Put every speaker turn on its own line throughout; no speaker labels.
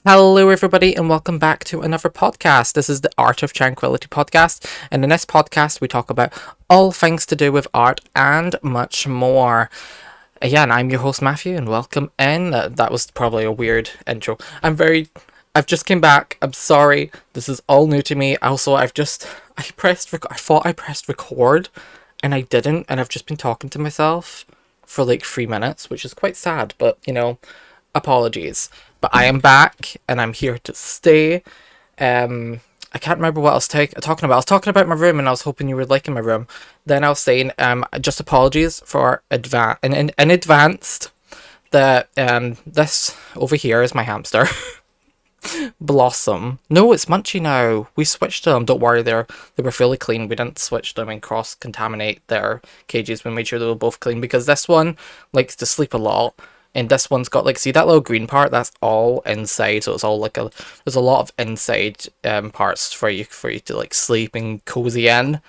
Hello, everybody, and welcome back to another podcast. This is the Art of Tranquillity Podcast, and in this podcast, we talk about all things to do with art and much more. Yeah, and I'm your host, Matthew, and welcome in. That was probably a weird intro. I've just came back. I'm sorry. This is all new to me. Also, I thought I pressed record, and I didn't, and I've just been talking to myself for like 3 minutes, which is quite sad, but apologies. But I am back and I'm here to stay. I can't remember what I was talking about. I was talking about my room and I was hoping you were liking my room. Then I was saying, just apologies for in advanced that this over here is my hamster. Blossom. No, it's Munchie now. We switched them. Don't worry, they were fully clean. We didn't switch them and cross contaminate their cages. We made sure they were both clean because this one likes to sleep a lot. And this one's got like, see that little green part? That's all inside. So it's all like there's a lot of inside parts for you to like sleep and cozy in.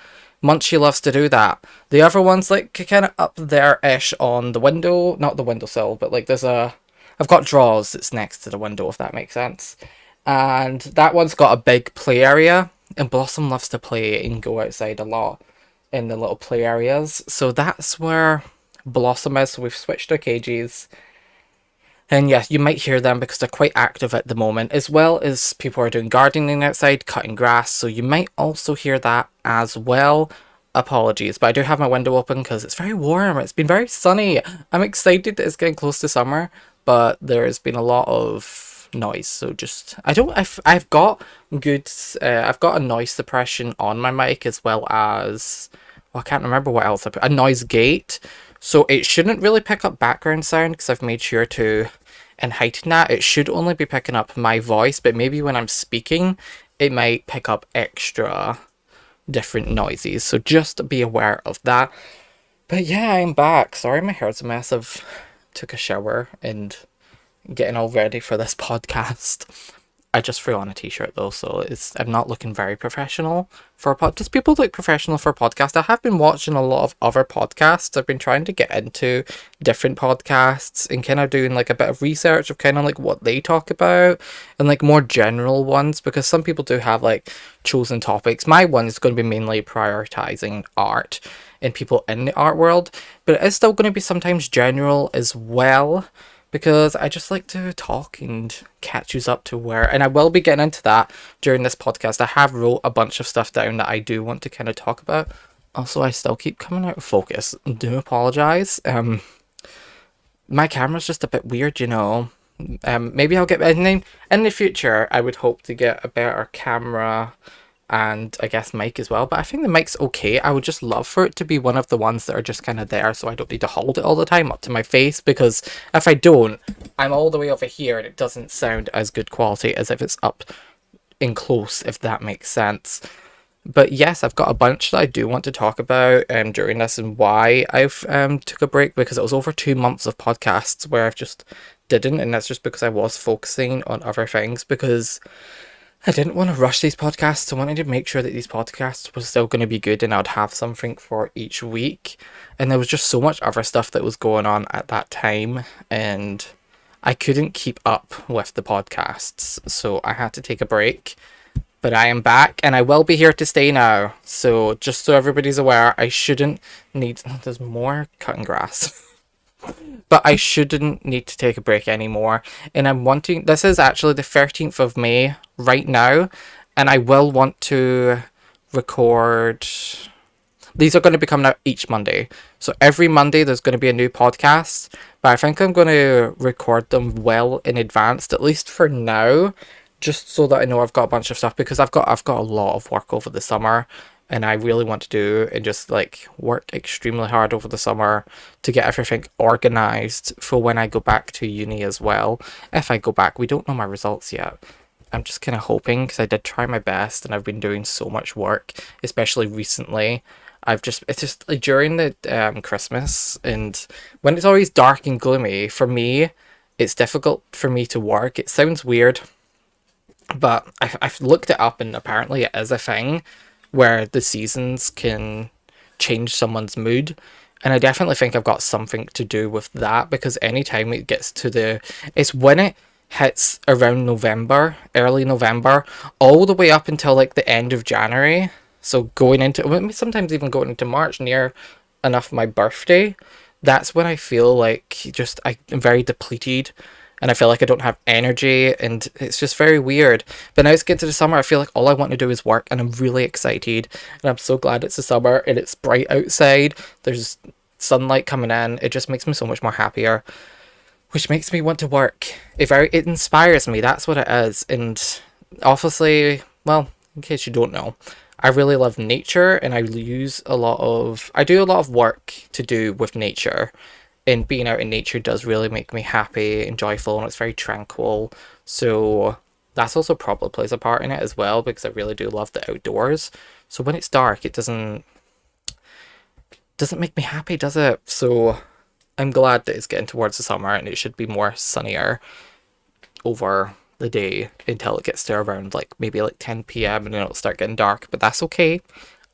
Munchie loves to do that. The other one's like kind of up there-ish on the window, not the windowsill, but like I've got drawers that's next to the window, if that makes sense. And that one's got a big play area, and Blossom loves to play and go outside a lot in the little play areas. So that's where Blossom is. So we've switched our cages. And yes, you might hear them because they're quite active at the moment, as well as people are doing gardening outside, cutting grass. So you might also hear that as well. Apologies, but I do have my window open because it's very warm. It's been very sunny. I'm excited that it's getting close to summer, but there's been a lot of noise. So just I've got good I've got a noise suppression on my mic, as well as, well, I can't remember what else I put, a noise gate. So it shouldn't really pick up background sound because I've made sure to heighten that. It should only be picking up my voice, but maybe when I'm speaking, it might pick up extra different noises. So just be aware of that. But yeah, I'm back. Sorry, my hair's a mess. I've took a shower and getting all ready for this podcast. I just threw on a t-shirt though, so I'm not looking very professional for a pod. Does people look professional for a podcast? I have been watching a lot of other podcasts. I've been trying to get into different podcasts and kind of doing like a bit of research of kind of like what they talk about and like more general ones, because some people do have like chosen topics. My one is going to be mainly prioritizing art and people in the art world, but it is still going to be sometimes general as well, because I just like to talk and catch you up to where, and I will be getting into that during this podcast. I have wrote a bunch of stuff down that I do want to kind of talk about. Also, I still keep coming out of focus. Do apologize. My camera's just a bit weird, you know. Maybe I'll get, in the future, I would hope to get a better camera and I guess mic as well, but I think the mic's okay. I would just love for it to be one of the ones that are just kind of there, so I don't need to hold it all the time up to my face, because if I don't, I'm all the way over here and it doesn't sound as good quality as if it's up in close, if that makes sense. But yes, I've got a bunch that I do want to talk about during this, and why I've took a break, because it was over 2 months of podcasts where I've just didn't, and that's just because I was focusing on other things, because I didn't want to rush these podcasts. I wanted to make sure that these podcasts were still going to be good and I'd have something for each week. And there was just so much other stuff that was going on at that time, and I couldn't keep up with the podcasts. So I had to take a break. But I am back and I will be here to stay now. So just so everybody's aware, I shouldn't need... There's more cutting grass. But I shouldn't need to take a break anymore. And I'm wanting... This is actually the 13th of May right now. And I will want to record... These are going to be coming out each Monday. So every Monday there's going to be a new podcast. But I think I'm going to record them well in advance, at least for now. Just so that I know I've got a bunch of stuff. Because I've got a lot of work over the summer. And I really want to do and just like work extremely hard over the summer to get everything organized for when I go back to uni as well. If I go back, we don't know my results yet. I'm just kind of hoping, because I did try my best and I've been doing so much work, especially recently. It's just like during the Christmas, and when it's always dark and gloomy, for me, it's difficult for me to work. It sounds weird, but I've looked it up and apparently it is a thing where the seasons can change someone's mood. And I definitely think I've got something to do with that, because anytime it gets to it's when hits around November, early November, all the way up until like the end of January. So going into, well, sometimes even going into March, near enough my birthday, that's when I feel like just I'm very depleted, and I feel like I don't have energy, and it's just very weird. But now it's getting to the summer, I feel like all I want to do is work, and I'm really excited, and I'm so glad it's the summer and it's bright outside. There's sunlight coming in. It just makes me so much more happier, which makes me want to work. It inspires me. That's what it is. And obviously, well, in case you don't know, I really love nature, and I do a lot of work to do with nature. And being out in nature does really make me happy and joyful, and it's very tranquil. So that's also probably plays a part in it as well, because I really do love the outdoors. So when it's dark, it doesn't make me happy, does it? So I'm glad that it's getting towards the summer, and it should be more sunnier over the day until it gets to around like maybe like 10 p.m. and then it'll start getting dark. But that's okay.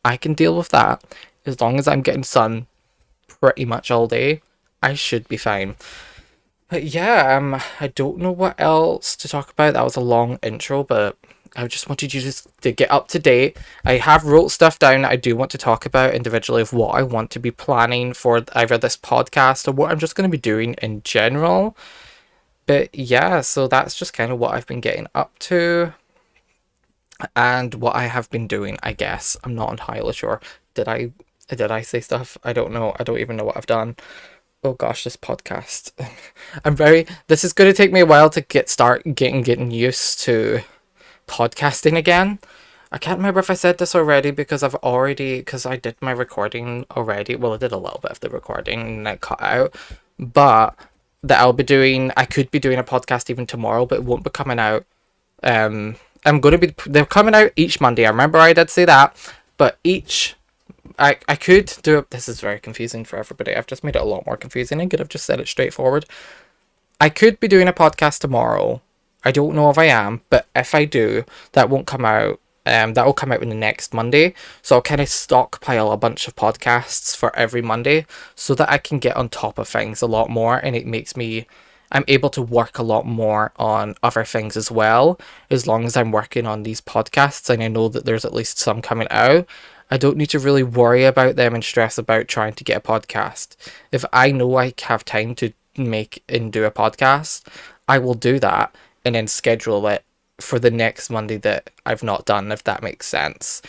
I can deal with that. As long as I'm getting sun pretty much all day, I should be fine. But yeah, I don't know what else to talk about. That was a long intro, but I just wanted you to get up to date. I have wrote stuff down that I do want to talk about individually of what I want to be planning for either this podcast or what I'm just going to be doing in general. But yeah, so that's just kind of what I've been getting up to and what I have been doing, I guess. I'm not entirely sure. Did I say stuff? I don't know. I don't even know what I've done. Oh gosh, this podcast. This is going to take me a while to getting used to podcasting again. I can't remember if I said this already, because I did my recording already. Well, I did a little bit of the recording and I cut out. But I could be doing a podcast even tomorrow, but it won't be coming out. They're coming out each Monday. I remember I did say that, but I could do it. This is very confusing for everybody. I've just made it a lot more confusing. I could have just said it straightforward. I could be doing a podcast tomorrow. I don't know if I am, but if I do, that won't come out. That will come out in the next Monday. So I'll kind of stockpile a bunch of podcasts for every Monday so that I can get on top of things a lot more, and I'm able to work a lot more on other things as well, as long as I'm working on these podcasts and I know that there's at least some coming out. I don't need to really worry about them and stress about trying to get a podcast. If I know I have time to make and do a podcast, I will do that and then schedule it for the next Monday that I've not done, if that makes sense.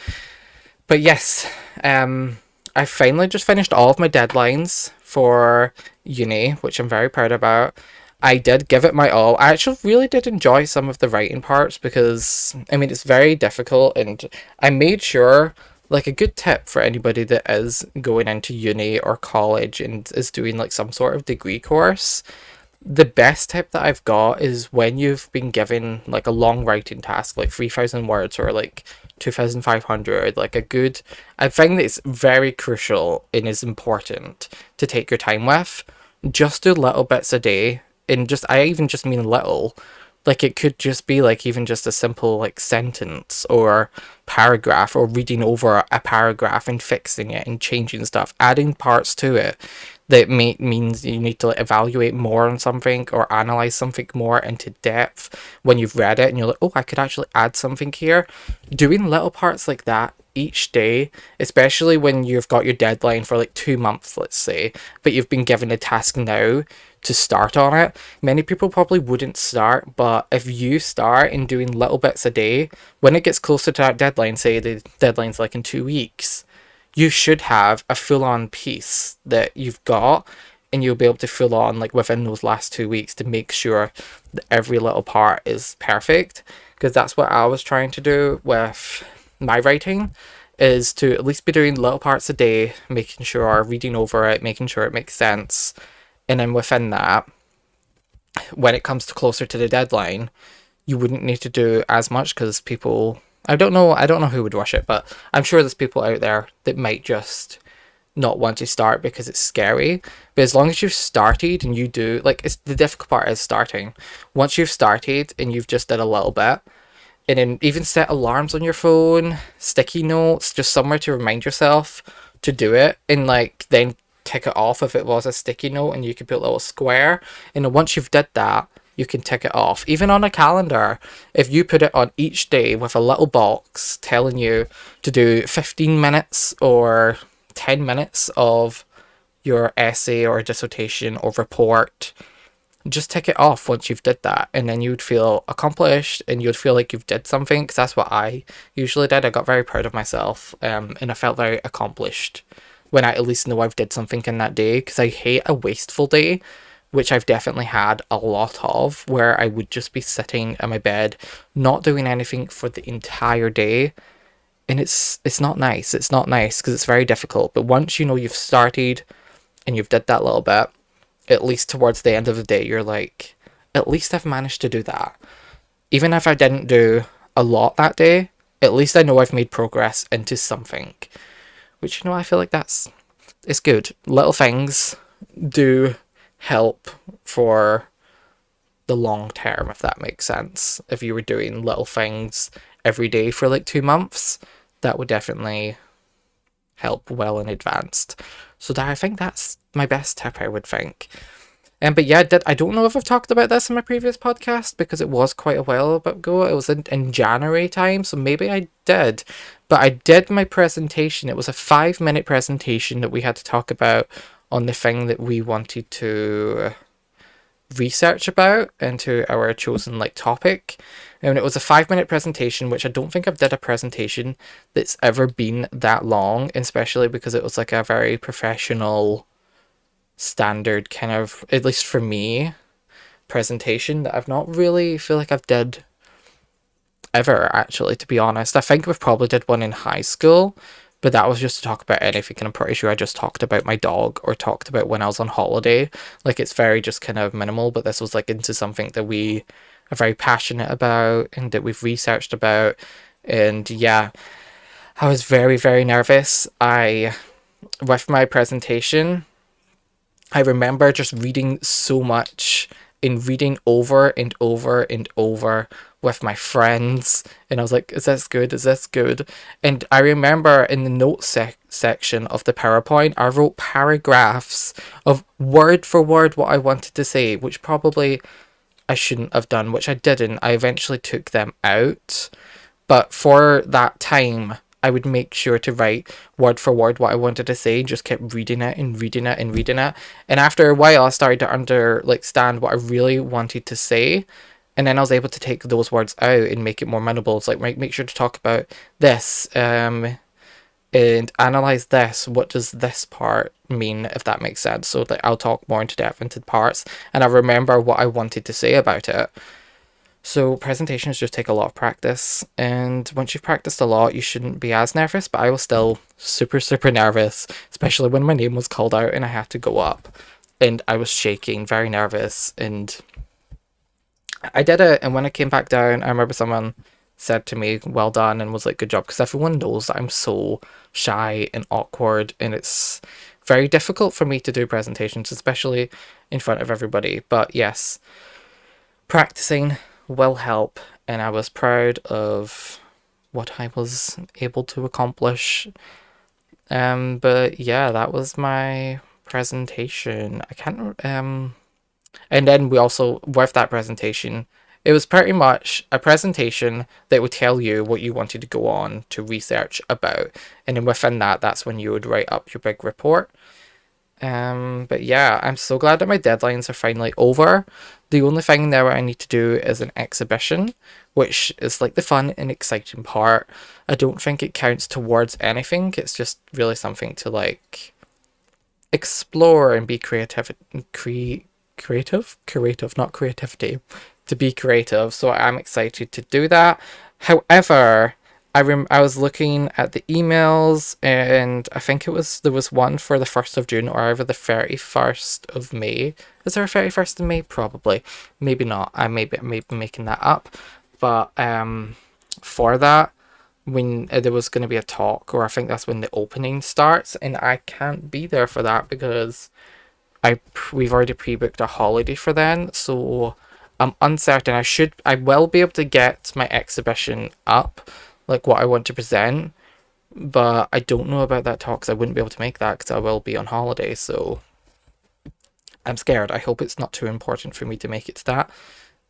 But yes, I finally just finished all of my deadlines for uni, which I'm very proud about. I did give it my all. I actually really did enjoy some of the writing parts, because I mean it's very difficult, and I made sure, like, a good tip for anybody that is going into uni or college and is doing like some sort of degree course. The best tip that I've got is when you've been given like a long writing task, like 3,000 words or like 2,500, like I find that it's very crucial and is important to take your time with. Just do little bits a day, and I even just mean little. Like, it could just be like even just a simple like sentence or paragraph, or reading over a paragraph and fixing it and changing stuff, adding parts to it that means you need to like evaluate more on something or analyze something more into depth when you've read it and you're like, oh, I could actually add something here. Doing little parts like that each day, especially when you've got your deadline for like 2 months, let's say, but you've been given a task now to start on it. Many people probably wouldn't start, but if you start in doing little bits a day, when it gets closer to that deadline, say the deadline's like in 2 weeks, you should have a full-on piece that you've got, and you'll be able to full on like within those last 2 weeks to make sure that every little part is perfect. Because that's what I was trying to do with my writing, is to at least be doing little parts a day, making sure, reading over it, making sure it makes sense. And then within that, when it comes to closer to the deadline, you wouldn't need to do as much, because people, I don't know who would rush it, but I'm sure there's people out there that might just not want to start because it's scary. But as long as you've started and you do, like, the difficult part is starting. Once you've started and you've just did a little bit, and then even set alarms on your phone, sticky notes, just somewhere to remind yourself to do it, and like then tick it off if it was a sticky note, and you could put a little square. And then once you've did that, you can tick it off. Even on a calendar, if you put it on each day with a little box telling you to do 15 minutes or 10 minutes of your essay or dissertation or report, just tick it off once you've did that, and then you'd feel accomplished and you'd feel like you've did something, because that's what I usually did. I got very proud of myself, and I felt very accomplished when I at least know I've did something in that day, because I hate a wasteful day, which I've definitely had a lot of, where I would just be sitting in my bed not doing anything for the entire day, and it's not nice. It's not nice because it's very difficult. But once you know you've started and you've did that little bit, at least towards the end of the day, you're like, at least I've managed to do that. Even if I didn't do a lot that day, at least I know I've made progress into something. Which, I feel like it's good. Little things do help for the long term, if that makes sense. If you were doing little things every day for like 2 months, that would definitely help well in advance. So I think that's my best tip, I would think. But yeah, I don't know if I've talked about this in my previous podcast, because it was quite a while ago. It was in January time, so maybe I did. But I did my presentation. It was a 5-minute presentation that we had to talk about on the thing that we wanted to research about into our chosen topic. And it was a 5-minute presentation, which I don't think I've did a presentation that's ever been that long, especially because it was like a very professional standard kind of, at least for me, presentation that I've not really feel like I've did ever, actually, to be honest. I think we've probably did one in high school, but that was just to talk about anything, and I'm pretty sure I just talked about my dog or talked about when I was on holiday. Like, it's very just kind of minimal, but this was like into something that we are very passionate about and that we've researched about. And yeah, I was very, very nervous. With my presentation, I remember just reading so much and reading over and over and over with my friends, and I was like, is this good? Is this good? And I remember in the notes section of the PowerPoint, I wrote paragraphs of word for word what I wanted to say, which probably I shouldn't have done, which I didn't. I eventually took them out, but for that time, I would make sure to write word for word what I wanted to say, just kept reading it and reading it and reading it. And after a while, I started to understand what I really wanted to say. And then I was able to take those words out and make it more manageable. It's like, make sure to talk about this, and analyze this. What does this part mean, if that makes sense? So that I'll talk more into depth into parts, and I remember what I wanted to say about it. So presentations just take a lot of practice, and once you've practiced a lot, you shouldn't be as nervous, but I was still super, super nervous, especially when my name was called out and I had to go up, and I was shaking, very nervous, and I did it. And when I came back down, I remember someone said to me, well done, and was like, good job, because everyone knows that I'm so shy and awkward, and it's very difficult for me to do presentations, especially in front of everybody. But yes, practicing will help, and I was proud of what I was able to accomplish. But yeah, that was my presentation. I can't and then we also, with that presentation, it was pretty much a presentation that would tell you what you wanted to go on to research about, and then within that, that's when you would write up your big report. But yeah, I'm so glad that my deadlines are finally over. The only thing now I need to do is an exhibition, which is like the fun and exciting part. I don't think it counts towards anything. It's just really something to explore and be creative, not creativity, to be creative. So I'm excited to do that. However, I was looking at the emails, and I think there was one for the 1st of June or either the 31st of May. Is there a 31st of May? Probably. Maybe not. I may be making that up. But for that, when there was going to be a talk, or I think that's when the opening starts, and I can't be there for that because we've already pre-booked a holiday for then, so I'm uncertain. I will be able to get my exhibition up, like what I want to present, but I don't know about that talk, because I wouldn't be able to make that because I will be on holiday, so I'm scared. I hope it's not too important for me to make it to that.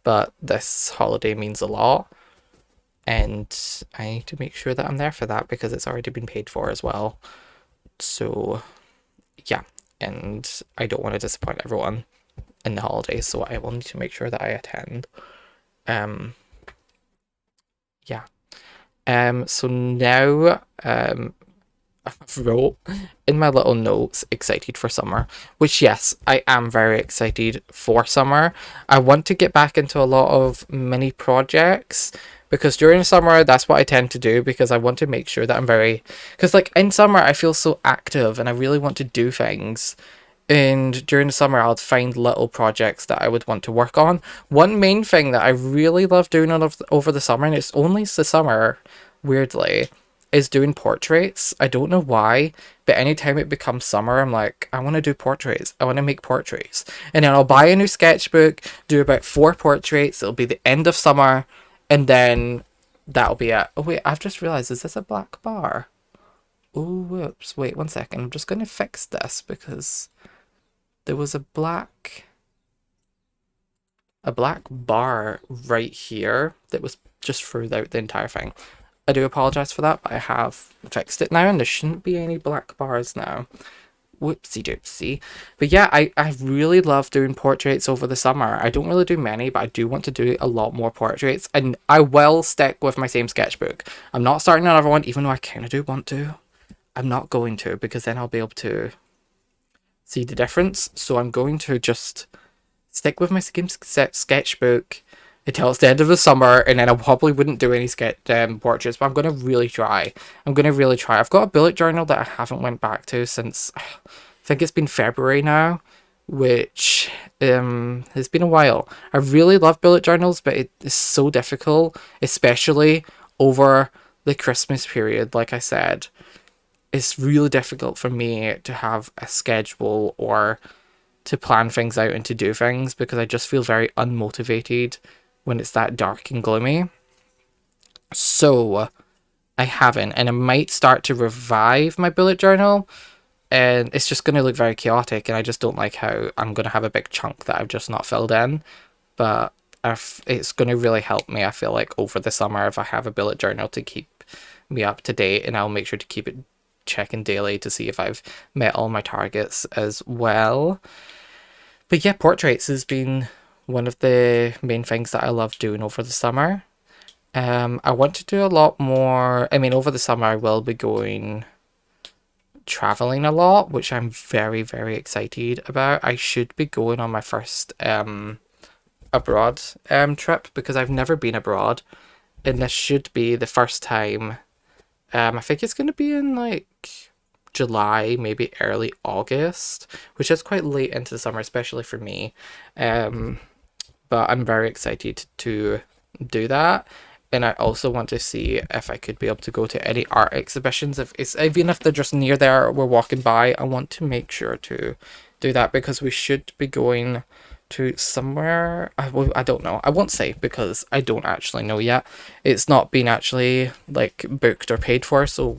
but this holiday means a lot, and I need to make sure that I'm there for that because it's already been paid for as well. So yeah, and I don't want to disappoint everyone in the holidays, so I will need to make sure that I attend. Yeah. So now I wrote in my little notes, excited for summer, which yes, I am very excited for summer. I want to get back into a lot of mini projects because during summer, that's what I tend to do because I want to make sure that because like in summer, I feel so active and I really want to do things. And during the summer, I'll find little projects that I would want to work on. One main thing that I really love doing over the summer, and it's only the summer, weirdly, is doing portraits. I don't know why, but anytime it becomes summer, I'm like, I want to do portraits. I want to make portraits. And then I'll buy a new sketchbook, do about 4 portraits. It'll be the end of summer, and then that'll be it. Oh, wait, I've just realized, is this a black bar? Oh, whoops. Wait, one second. I'm just going to fix this because there was a black bar right here that was just throughout the entire thing. I do apologize for that, but I have fixed it now and there shouldn't be any black bars now. Whoopsie doopsie. But yeah, I really love doing portraits over the summer. I don't really do many, but I do want to do a lot more portraits, and I will stick with my same sketchbook. I'm not starting another one, even though I kind of do want to. I'm not going to, because then I'll be able to see the difference. So I'm going to just stick with my same sketchbook until it's the end of the summer, and then I probably wouldn't do any portraits, but I'm going to really try. I've got a bullet journal that I haven't went back to since, I think it's been February now, which has been a while. I really love bullet journals, but it is so difficult, especially over the Christmas period, like I said. It's really difficult for me to have a schedule or to plan things out and to do things because I just feel very unmotivated when it's that dark and gloomy. So I haven't, and I might start to revive my bullet journal, and it's just going to look very chaotic, and I just don't like how I'm going to have a big chunk that I've just not filled in. But it's going to really help me, I feel like, over the summer if I have a bullet journal to keep me up to date, and I'll make sure to keep it checking daily to see if I've met all my targets as well. But yeah, portraits has been one of the main things that I love doing over the summer. I want to do a lot more. I mean, over the summer I will be going traveling a lot, which I'm very, very excited about. I should be going on my first abroad trip because I've never been abroad, and this should be the first time. I think it's going to be in like July, maybe early August, which is quite late into the summer, especially for me. But I'm very excited to do that. And I also want to see if I could be able to go to any art exhibitions. Even if they're just near there, we're walking by, I want to make sure to do that because we should be going to somewhere. I don't know. I won't say because I don't actually know yet. It's not been actually like booked or paid for, so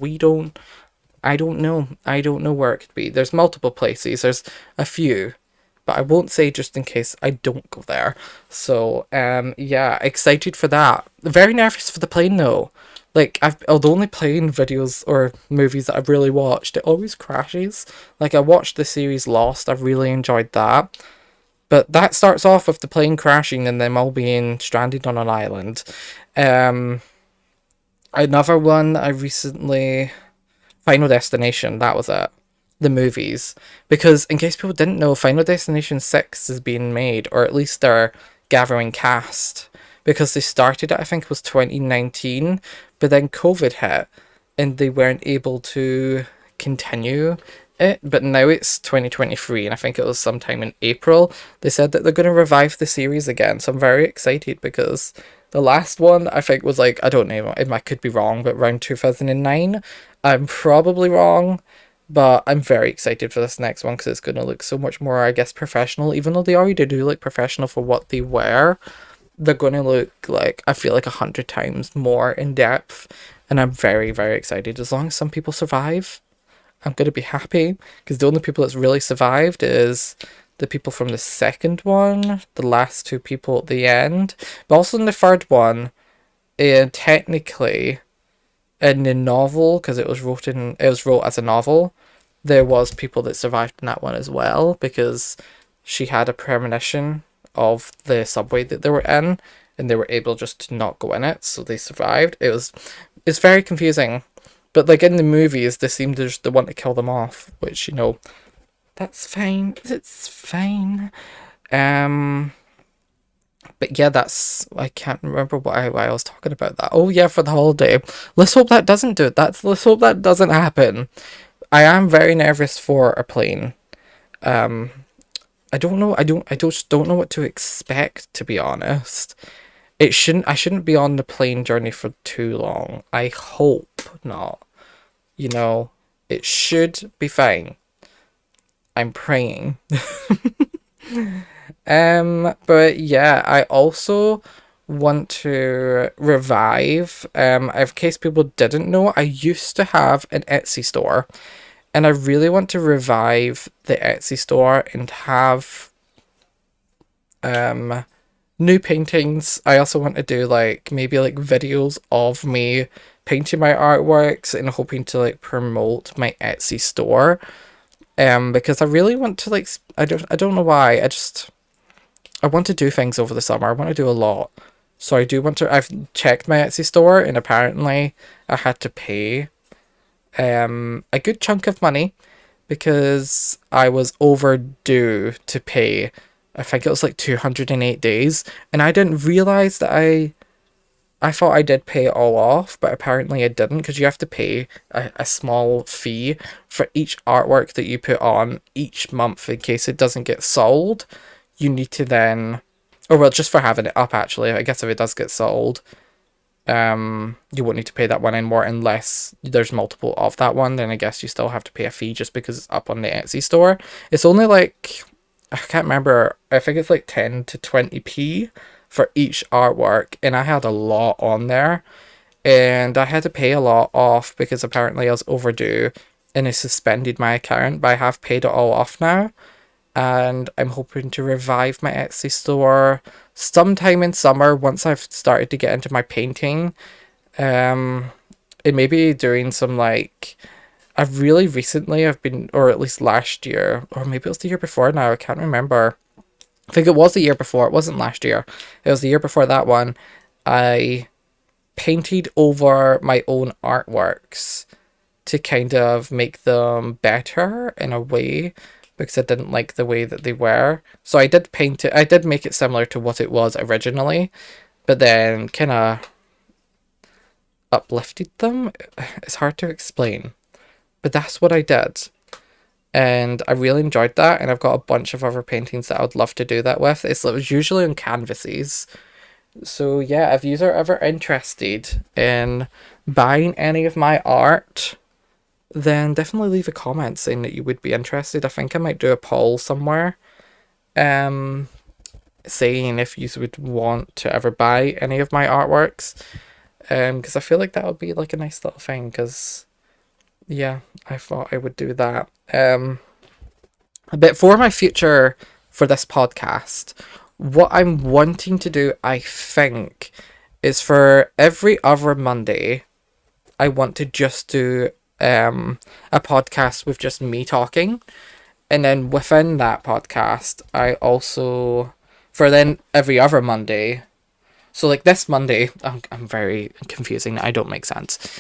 I don't know. I don't know where it could be. There's multiple places. There's a few, but I won't say just in case I don't go there. So yeah, excited for that. Very nervous for the plane though. Like the only plane videos or movies that I've really watched, it always crashes. Like I watched the series Lost. I've really enjoyed that. But that starts off with the plane crashing and them all being stranded on an island. Another one I recently... Final Destination, that was it. The movies. Because, in case people didn't know, Final Destination 6 is being made, or at least they're gathering cast. Because they started it, I think it was 2019, but then COVID hit, and they weren't able to continue it, but now it's 2023, and I think it was sometime in April. They said that they're going to revive the series again, so I'm very excited because the last one, I think, was like, I don't know, I could be wrong, but around 2009. I'm probably wrong, but I'm very excited for this next one because it's going to look so much more, I guess, professional. Even though they already do look professional for what they were, they're going to look like, I feel like 100 times more in depth, and I'm very, very excited. As long as some people survive, I'm going to be happy, because the only people that's really survived is the people from the second one, the last two people at the end. But also in the third one, technically, in the novel, because it was wrote as a novel, there was people that survived in that one as well, because she had a premonition of the subway that they were in, and they were able just to not go in it, so they survived. It's very confusing. But like in the movies, they seem to just want to kill them off, which, that's fine. It's fine. But yeah, I can't remember why I was talking about that. Oh yeah, for the holiday. Let's hope that doesn't do it. Let's hope that doesn't happen. I am very nervous for a plane. Um, I don't know. I just don't know what to expect, to be honest. I shouldn't be on the plane journey for too long. I hope not. It should be fine. I'm praying. But yeah, I also want to revive. In case people didn't know, I used to have an Etsy store, and I really want to revive the Etsy store and have new paintings. I also want to do maybe videos of me painting my artworks and hoping to promote my Etsy store. Because I really want to I don't know why. I want to do things over the summer. I want to do a lot. So I do want to. I've checked my Etsy store, and apparently I had to pay a good chunk of money because I was overdue to pay. I think it was 208 days, and I didn't realize that I thought I did pay it all off, but apparently I didn't, because you have to pay a small fee for each artwork that you put on each month in case it doesn't get sold. You need to then, or well, just for having it up, actually. I guess if it does get sold, you won't need to pay that one anymore unless there's multiple of that one. Then I guess you still have to pay a fee just because it's up on the Etsy store. It's only I can't remember, I think it's 10 to 20p for each artwork, and I had a lot on there, and I had to pay a lot off because apparently I was overdue, and it suspended my account, but I have paid it all off now, and I'm hoping to revive my Etsy store sometime in summer once I've started to get into my painting, and maybe doing some I've been, or at least last year, or maybe it was the year before now, I can't remember. I think it was the year before. It wasn't last year. It was the year before that one. I painted over my own artworks to kind of make them better in a way, because I didn't like the way that they were. So I did paint it. I did make it similar to what it was originally, but then kind of uplifted them. It's hard to explain, but that's what I did. And I really enjoyed that, and I've got a bunch of other paintings that I would love to do that with. It was usually on canvases. So yeah, if you are ever interested in buying any of my art, then definitely leave a comment saying that you would be interested. I think I might do a poll somewhere, saying if you would want to ever buy any of my artworks, because I feel like that would be a nice little thing, because yeah, I thought I would do that. But for my future for this podcast, what I'm wanting to do, I think, is for every other Monday, I want to just do a podcast with just me talking. And then within that podcast, I also, for then every other Monday, so this Monday, I'm very confusing, I don't make sense.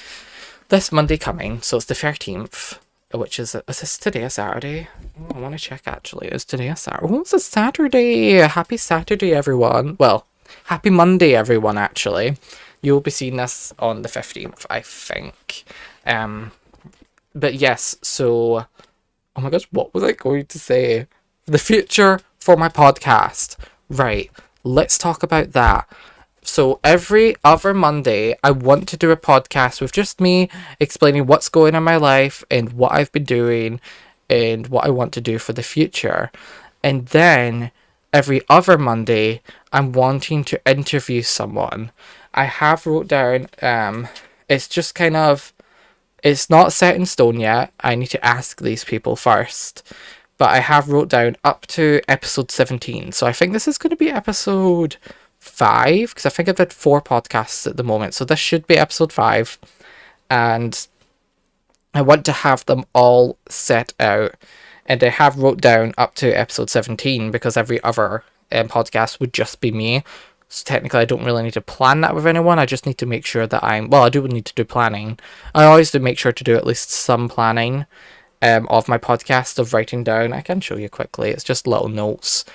This Monday coming, so it's the 13th, which is this today a Saturday? Oh, I want to check actually. Is today a Saturday? Oh, it's a Saturday! Happy Saturday, everyone. Well, happy Monday, everyone, actually. You'll be seeing this on the 15th, I think. But yes, so, oh my gosh, what was I going to say? The future for my podcast. Right, let's talk about that. So every other Monday, I want to do a podcast with just me explaining what's going on in my life and what I've been doing and what I want to do for the future. And then every other Monday, I'm wanting to interview someone. I have wrote down, it's just it's not set in stone yet. I need to ask these people first. but I have wrote down up to episode 17. So I think this is going to be episode 5, because I think I've did 4 podcasts at the moment. So this should be episode 5. And I want to have them all set out. And I have wrote down up to episode 17 because every other podcast would just be me. So technically I don't really need to plan that with anyone. I just need to make sure that I do need to do planning. I always do make sure to do at least some planning of my podcast, of writing down. I can show you quickly. It's just little notes.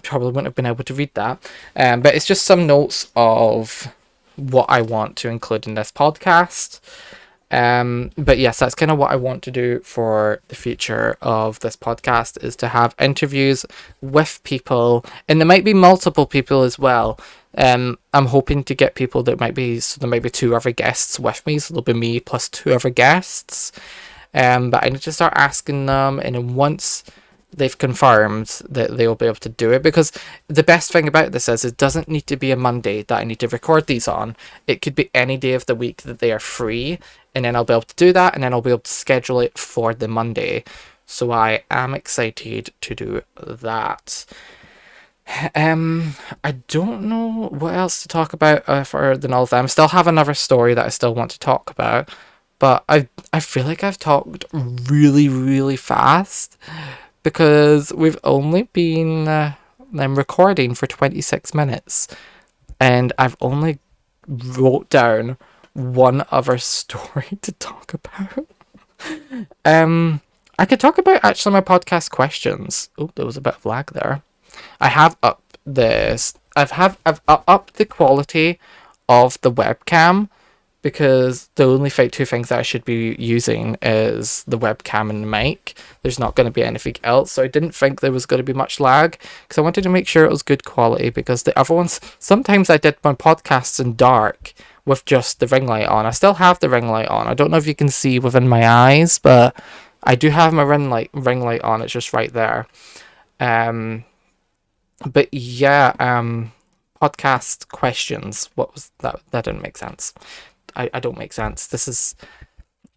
Probably wouldn't have been able to read that. But it's just some notes of what I want to include in this podcast. But yes, that's kind of what I want to do for the future of this podcast, is to have interviews with people, and there might be multiple people as well. I'm hoping to get people that might be, so there might be 2 other guests with me, so there'll be me plus 2 other guests. But I need to start asking them, and then once they've confirmed that they'll be able to do it, because the best thing about this is it doesn't need to be a Monday that I need to record these on. It could be any day of the week that they are free, and then I'll be able to do that, and then I'll be able to schedule it for the Monday. So I am excited to do that. I don't know what else to talk about further than all of them. I still have another story that I still want to talk about, but I feel like I've talked really, really fast, because we've only been recording for 26 minutes, and I've only wrote down one other story to talk about. I could talk about actually my podcast questions. Oh, there was a bit of lag there. I have upped this. I've upped the quality of the webcam, because the only 2 things that I should be using is the webcam and the mic. There's not going to be anything else, so I didn't think there was going to be much lag, because I wanted to make sure it was good quality, because the other ones, sometimes I did my podcasts in dark with just the ring light on. I still have the ring light on. I don't know if you can see within my eyes, but I do have my ring light on. It's just right there. But yeah, podcast questions. What was that? That didn't make sense. I don't make sense.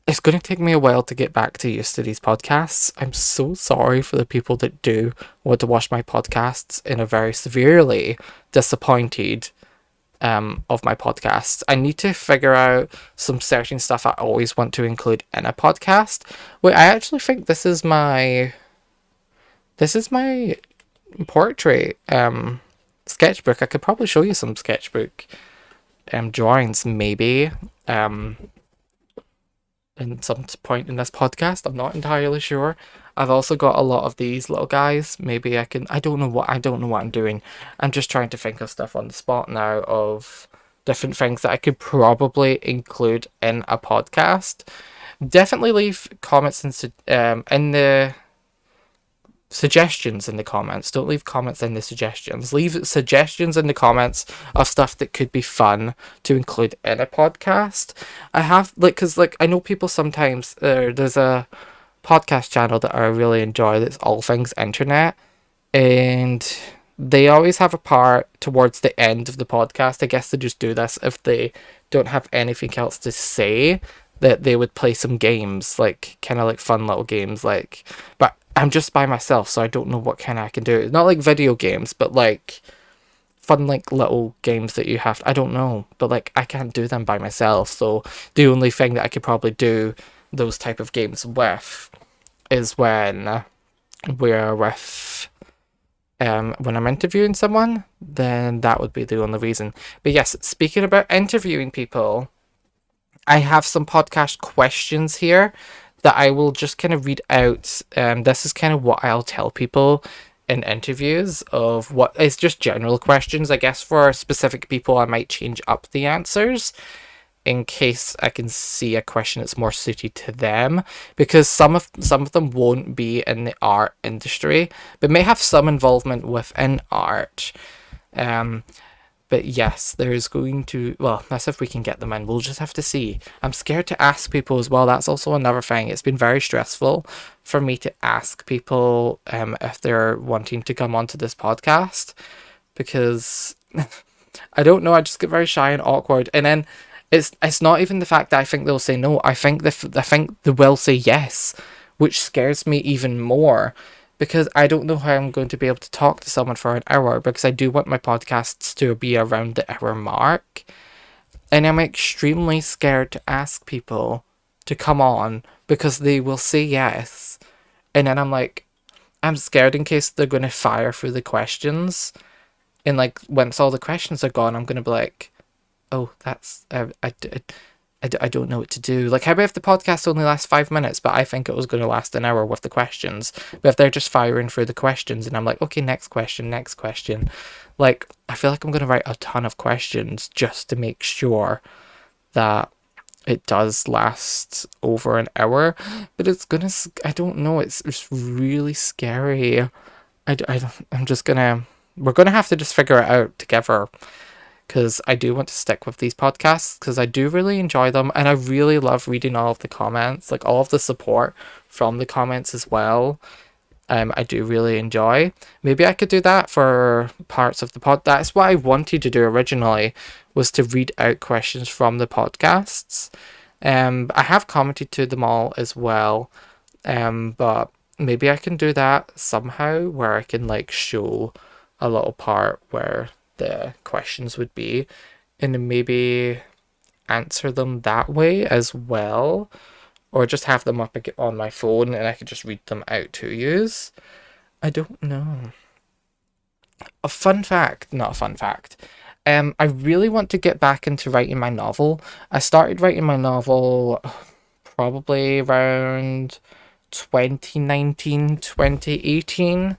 It's going to take me a while to get back to used to these podcasts. I'm so sorry for the people that do want to watch my podcasts and are very severely disappointed of my podcasts. I need to figure out some certain stuff I always want to include in a podcast. Wait, I actually think this is my portrait sketchbook. I could probably show you some sketchbook drawings, maybe in some point in this podcast. I'm not entirely sure. I've also got a lot of these little guys. Maybe I can. I don't know what I'm doing. I'm just trying to think of stuff on the spot now, of different things that I could probably include in a podcast. Definitely leave comments in the suggestions in the comments. Don't leave comments in the suggestions. Leave suggestions in the comments of stuff that could be fun to include in a podcast. I have, because I know people sometimes, there's a podcast channel that I really enjoy that's all things internet, and they always have a part towards the end of the podcast. I guess they just do this if they don't have anything else to say, that they would play some games, kind of fun little games, but I'm just by myself, so I don't know what kind I can do. It's not like video games, but fun little games that you have. I don't know, but I can't do them by myself. So the only thing that I could probably do those type of games with is when we're with when I'm interviewing someone. Then that would be the only reason. But yes, speaking about interviewing people, I have some podcast questions here that I will just kind of read out. This is kind of what I'll tell people in interviews, of what is just general questions. I guess for specific people, I might change up the answers in case I can see a question that's more suited to them, because some of them won't be in the art industry, but may have some involvement within art. But yes, there's going to... Well, that's if we can get them in. We'll just have to see. I'm scared to ask people as well. That's also another thing. It's been very stressful for me to ask people if they're wanting to come onto this podcast. Because, I don't know, I just get very shy and awkward. And then, it's not even the fact that I think they'll say no. I think they will say yes. which scares me even more because I don't know how I'm going to be able to talk to someone for an hour, because I do want my podcasts to be around the hour mark. And I'm extremely scared to ask people to come on because they will say yes. And then I'm like, I'm scared in case they're going to fire through the questions. And like, once all the questions are gone, I'm going to be like, oh, that's, I don't know what to do. Like, how about if the podcast only lasts 5 minutes, but I think it was going to last an hour with the questions? But if they're just firing through the questions and I'm like, okay, next question. Like, I feel like I'm going to write a ton of questions just to make sure that it does last over an hour. But it's going to, I don't know, it's really scary. I'm just going to, we're going to have to just figure it out together, because I do want to stick with these podcasts because I do really enjoy them, and I really love reading all of the comments, like all of the support from the comments as well. I do really enjoy. Maybe I could do that for parts of the pod. That's what I wanted to do originally, was to read out questions from the podcasts. I have commented to them all as well, but maybe I can do that somehow where I can like show a little part where the questions would be, and then maybe answer them that way as well, or just have them up on my phone and I could just read them out to yous. I don't know. Not a fun fact. I really want to get back into writing my novel. I started writing my novel probably around 2019, 2018.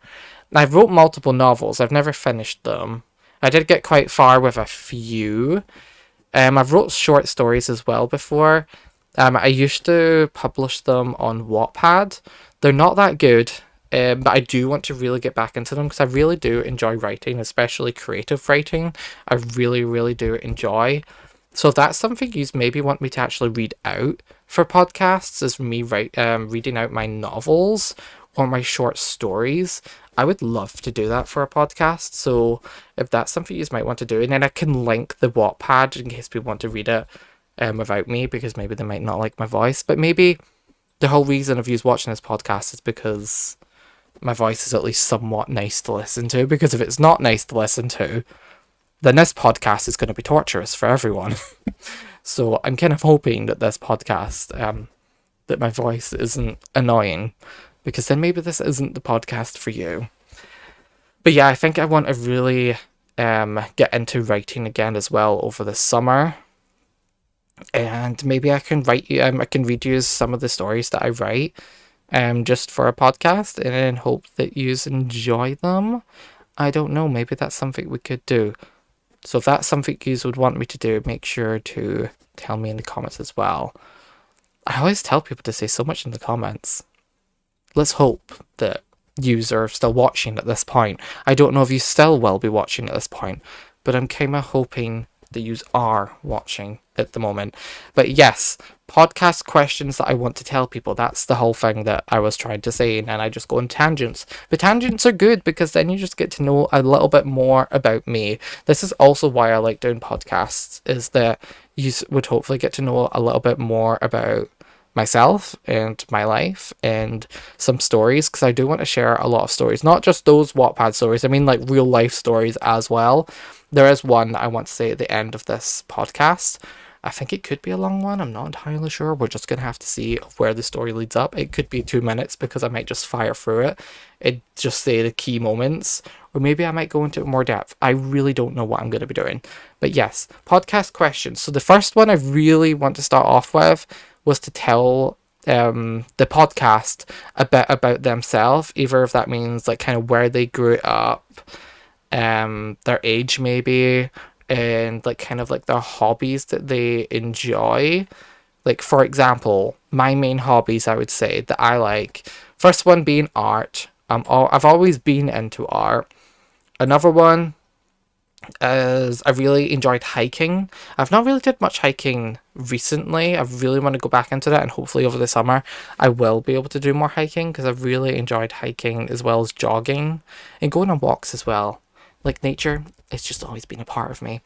I wrote multiple novels. I've never finished them. I did get quite far with a few. I've wrote short stories as well before. I used to publish them on Wattpad. They're not that good, but I do want to really get back into them because I really do enjoy writing, especially creative writing. I really, really do enjoy. So if that's something you maybe want me to actually read out for podcasts, is me reading out my novels or my short stories, I would love to do that for a podcast. So if that's something you might want to do, and then I can link the Wattpad in case people want to read it without me, because maybe they might not like my voice. But maybe the whole reason of you watching this podcast is because my voice is at least somewhat nice to listen to, because if it's not nice to listen to, then this podcast is going to be torturous for everyone. So I'm kind of hoping that this podcast, that my voice isn't annoying, because then maybe this isn't the podcast for you. But yeah, I think I want to really get into writing again as well over the summer. And maybe I can I can read you some of the stories that I write just for a podcast, and then hope that you enjoy them. I don't know, maybe that's something we could do. So if that's something you would want me to do, make sure to tell me in the comments as well. I always tell people to say so much in the comments. Let's hope that yous are still watching at this point. I don't know if you still will be watching at this point, but I'm kind of hoping that yous are watching at the moment. But yes, podcast questions that I want to tell people. That's the whole thing that I was trying to say, and I just go on tangents. But tangents are good because then you just get to know a little bit more about me. This is also why I like doing podcasts, is that you would hopefully get to know a little bit more about myself and my life and some stories, because I do want to share a lot of stories, not just those Wattpad stories. I mean, like real life stories as well. There is one I want to say at the end of this podcast. I think it could be a long one. I'm not entirely sure. We're just going to have to see where the story leads up. It could be 2 minutes because I might just fire through it and just say the key moments. Or maybe I might go into more depth. I really don't know what I'm going to be doing. But yes, podcast questions. So the first one I really want to start off with was to tell the podcast a bit about themselves. Either if that means like kind of where they grew up, their age maybe, and like kind of like their hobbies that they enjoy. Like for example, my main hobbies I would say that I like, first one being art. I've always been into art. Another one is I really enjoyed hiking. I've not really did much hiking recently. I really want to go back into that, and hopefully over the summer I will be able to do more hiking, because I've really enjoyed hiking as well as jogging and going on walks as well. Like nature, it's just always been a part of me.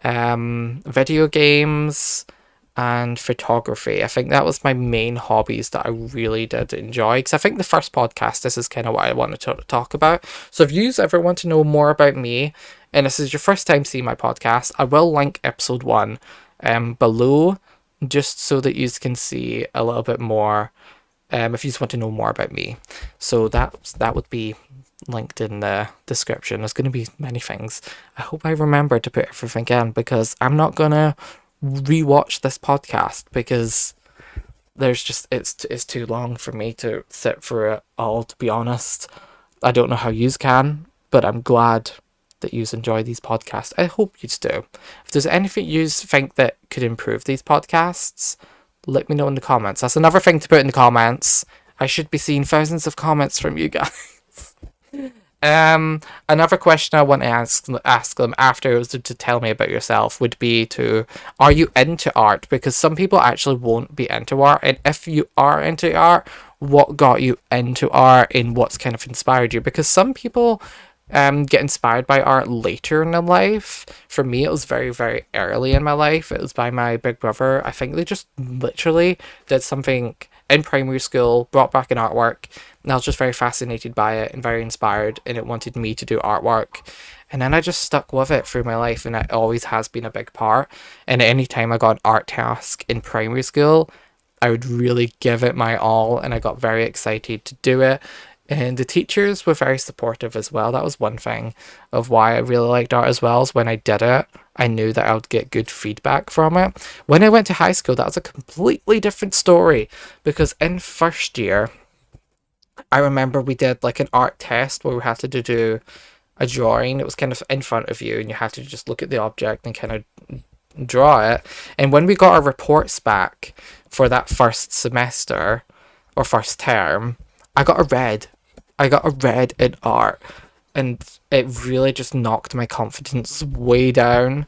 Video games, and photography. I think that was my main hobbies that I really did enjoy, because I think the first podcast, this is kind of what I wanted to talk about. So if you ever want to know more about me, and this is your first time seeing my podcast, I will link episode 1 below, just so that you can see a little bit more, if you just want to know more about me. So that would be linked in the description. There's going to be many things. I hope I remember to put everything in, because I'm not going to rewatch this podcast, because there's just it's too long for me to sit for it all, to be honest. I don't know how yous can, but I'm glad that yous enjoy these podcasts. I hope yous do. If there's anything yous think that could improve these podcasts, let me know in the comments. That's another thing to put in the comments. I should be seeing thousands of comments from you guys. Another question I want to ask them after to tell me about yourself would be are you into art? Because some people actually won't be into art, and if you are into art, what got you into art and what's kind of inspired you? Because some people get inspired by art later in their life. For me, it was very, very early in my life. It was by my big brother. I think they just literally did something in primary school, brought back an artwork, and I was just very fascinated by it and very inspired, and it wanted me to do artwork. And then I just stuck with it through my life, and it always has been a big part. And any time I got an art task in primary school, I would really give it my all, and I got very excited to do it. And the teachers were very supportive as well. That was one thing of why I really liked art as well, is when I did it, I knew that I would get good feedback from it. When I went to high school, that was a completely different story, because in first year, I remember we did like an art test where we had to do a drawing. It was kind of in front of you, and you had to just look at the object and kind of draw it. And when we got our reports back for that first semester or first term, I got a red. I got a red in art, and it really just knocked my confidence way down,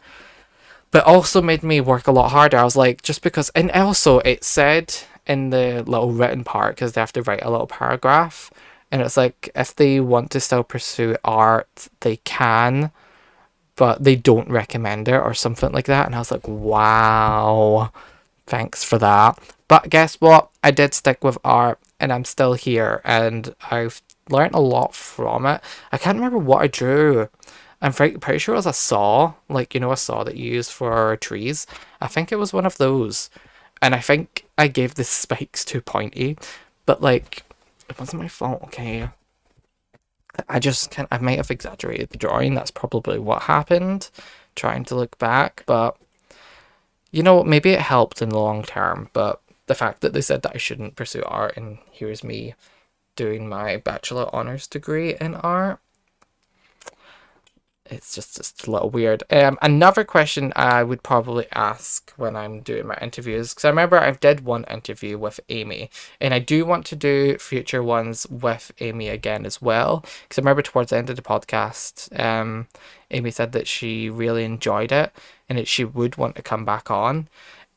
but also made me work a lot harder. I was like, just because, and also it said in the little written part, because they have to write a little paragraph, and it's like, if they want to still pursue art, they can, but they don't recommend it, or something like that. And I was like, wow, thanks for that. But guess what? I did stick with art, and I'm still here, and I've learned a lot from it. I can't remember what I drew. I'm pretty sure it was a saw, like, a saw that you use for trees. I think it was one of those. And I think I gave the spikes too pointy, but like, it wasn't my fault, okay? I might have exaggerated the drawing. That's probably what happened, trying to look back, but maybe it helped in the long term. But the fact that they said that I shouldn't pursue art, and here's me doing my bachelor honors degree in art, it's just a little weird. Another question I would probably ask when I'm doing my interviews, because I remember I did one interview with Amy, and I do want to do future ones with Amy again as well, because I remember towards the end of the podcast, Amy said that she really enjoyed it, and that she would want to come back on.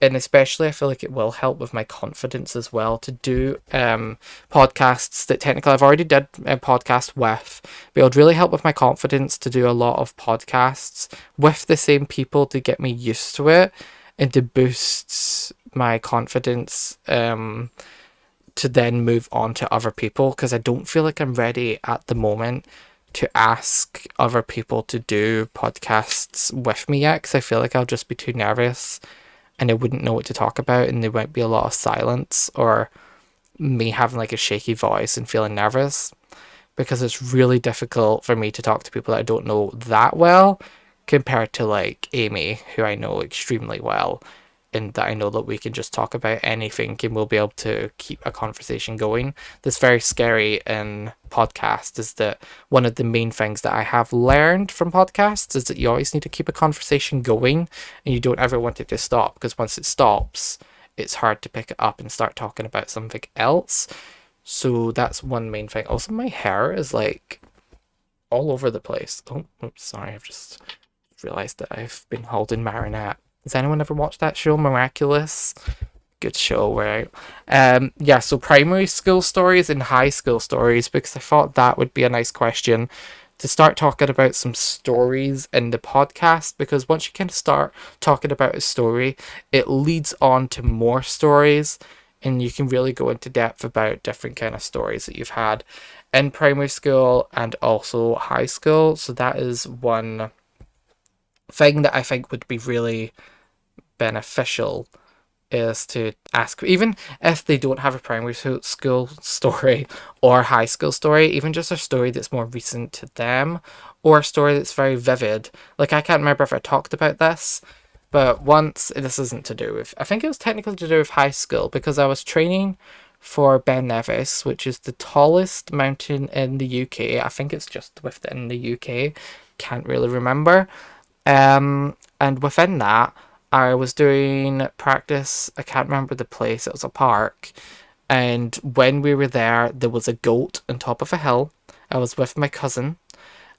And especially, I feel like it will help with my confidence as well to do podcasts that technically I've already did a podcast with, but it would really help with my confidence to do a lot of podcasts with the same people, to get me used to it and to boost my confidence, to then move on to other people, because I don't feel like I'm ready at the moment to ask other people to do podcasts with me yet, because I feel like I'll just be too nervous, and I wouldn't know what to talk about, and there might be a lot of silence, or me having like a shaky voice and feeling nervous, because it's really difficult for me to talk to people that I don't know that well, compared to like Amy, who I know extremely well, and that I know that we can just talk about anything and we'll be able to keep a conversation going. That's very scary in podcasts, is that one of the main things that I have learned from podcasts is that you always need to keep a conversation going, and you don't ever want it to stop, because once it stops, it's hard to pick it up and start talking about something else. So that's one main thing. Also, my hair is like all over the place. Oh, oops, sorry, I've just realized that I've been holding Marinette. Has anyone ever watched that show, Miraculous? Good show, right? Yeah, so primary school stories and high school stories, because I thought that would be a nice question to start talking about some stories in the podcast, because once you kind of start talking about a story, it leads on to more stories, and you can really go into depth about different kind of stories that you've had in primary school and also high school. So that is one thing that I think would be really beneficial, is to ask, even if they don't have a primary school story or high school story, even just a story that's more recent to them, or a story that's very vivid. Like, I can't remember if I talked about this, but once, this isn't to do with, I think it was technically to do with high school, because I was training for Ben Nevis, which is the tallest mountain in the UK. I think it's just within the UK. Can't really remember. And within that, I was doing practice. I can't remember the place. It was a park. And when we were there, there was a goat on top of a hill. I was with my cousin,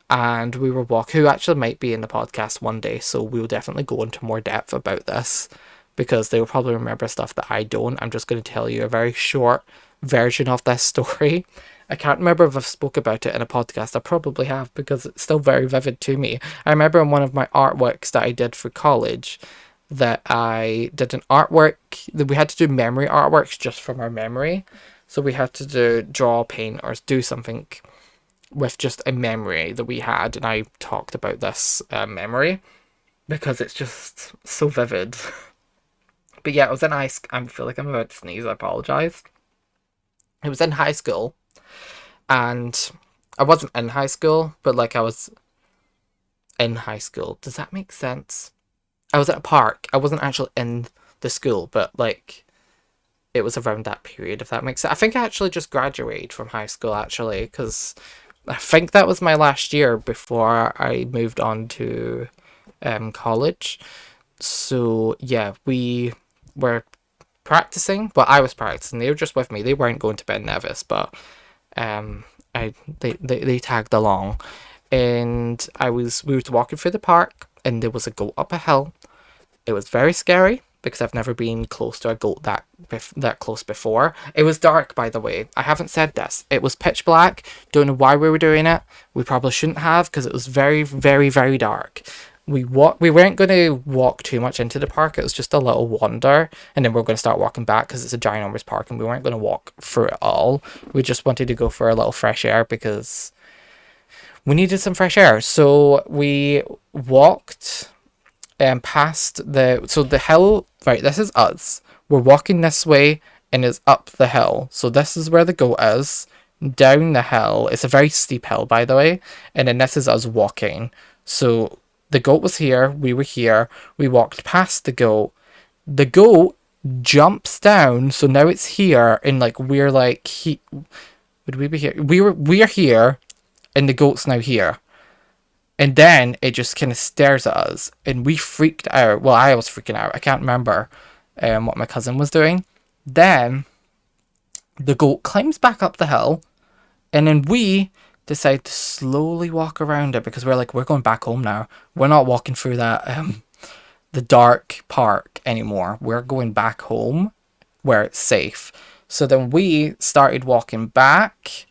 and we were walking, who actually might be in the podcast one day. So we'll definitely go into more depth about this, because they will probably remember stuff that I don't. I'm just going to tell you a very short version of this story. I can't remember if I've spoke about it in a podcast. I probably have, because it's still very vivid to me. I remember in one of my artworks that I did for college, that I did an artwork that we had to do memory artworks just from our memory. So we had to draw, paint, or do something with just a memory that we had. And I talked about this memory because it's just so vivid. But yeah, it was in high school. I feel like I'm about to sneeze. I apologize. It was in high school, and I wasn't in high school, but like, I was in high school. Does that make sense? I was at a park. I wasn't actually in the school, but like, it was around that period, if that makes sense. I think I actually just graduated from high school, actually, because I think that was my last year before I moved on to college. So yeah, we were practicing. Well, I was practicing. They were just with me. They weren't going to Ben Nevis, but they tagged along, and we were walking through the park, and there was a goat up a hill. It was very scary, because I've never been close to a goat that close before. It was dark, by the way. I haven't said this. It was pitch black. Don't know why we were doing it. We probably shouldn't have, because it was very, very, very dark. We weren't going to walk too much into the park. It was just a little wander, and then we are going to start walking back, because it's a ginormous park, and we weren't going to walk through it all. We just wanted to go for a little fresh air, because we needed some fresh air. So we walked past the hill. Right, this is us. We're walking this way, and it's up the hill. So this is where the goat is. Down the hill. It's a very steep hill, by the way. And then this is us walking. So the goat was here. We were here. We walked past the goat. The goat jumps down. So now it's here, and like, we're like, would we be here? We're here, and the goat's now here. And then it just kind of stares at us, and we freaked out. Well, I was freaking out. I can't remember what my cousin was doing. Then the goat climbs back up the hill, and then we decide to slowly walk around it, because we're like, we're going back home now. We're not walking through that the dark park anymore. We're going back home where it's safe. So then we started walking back.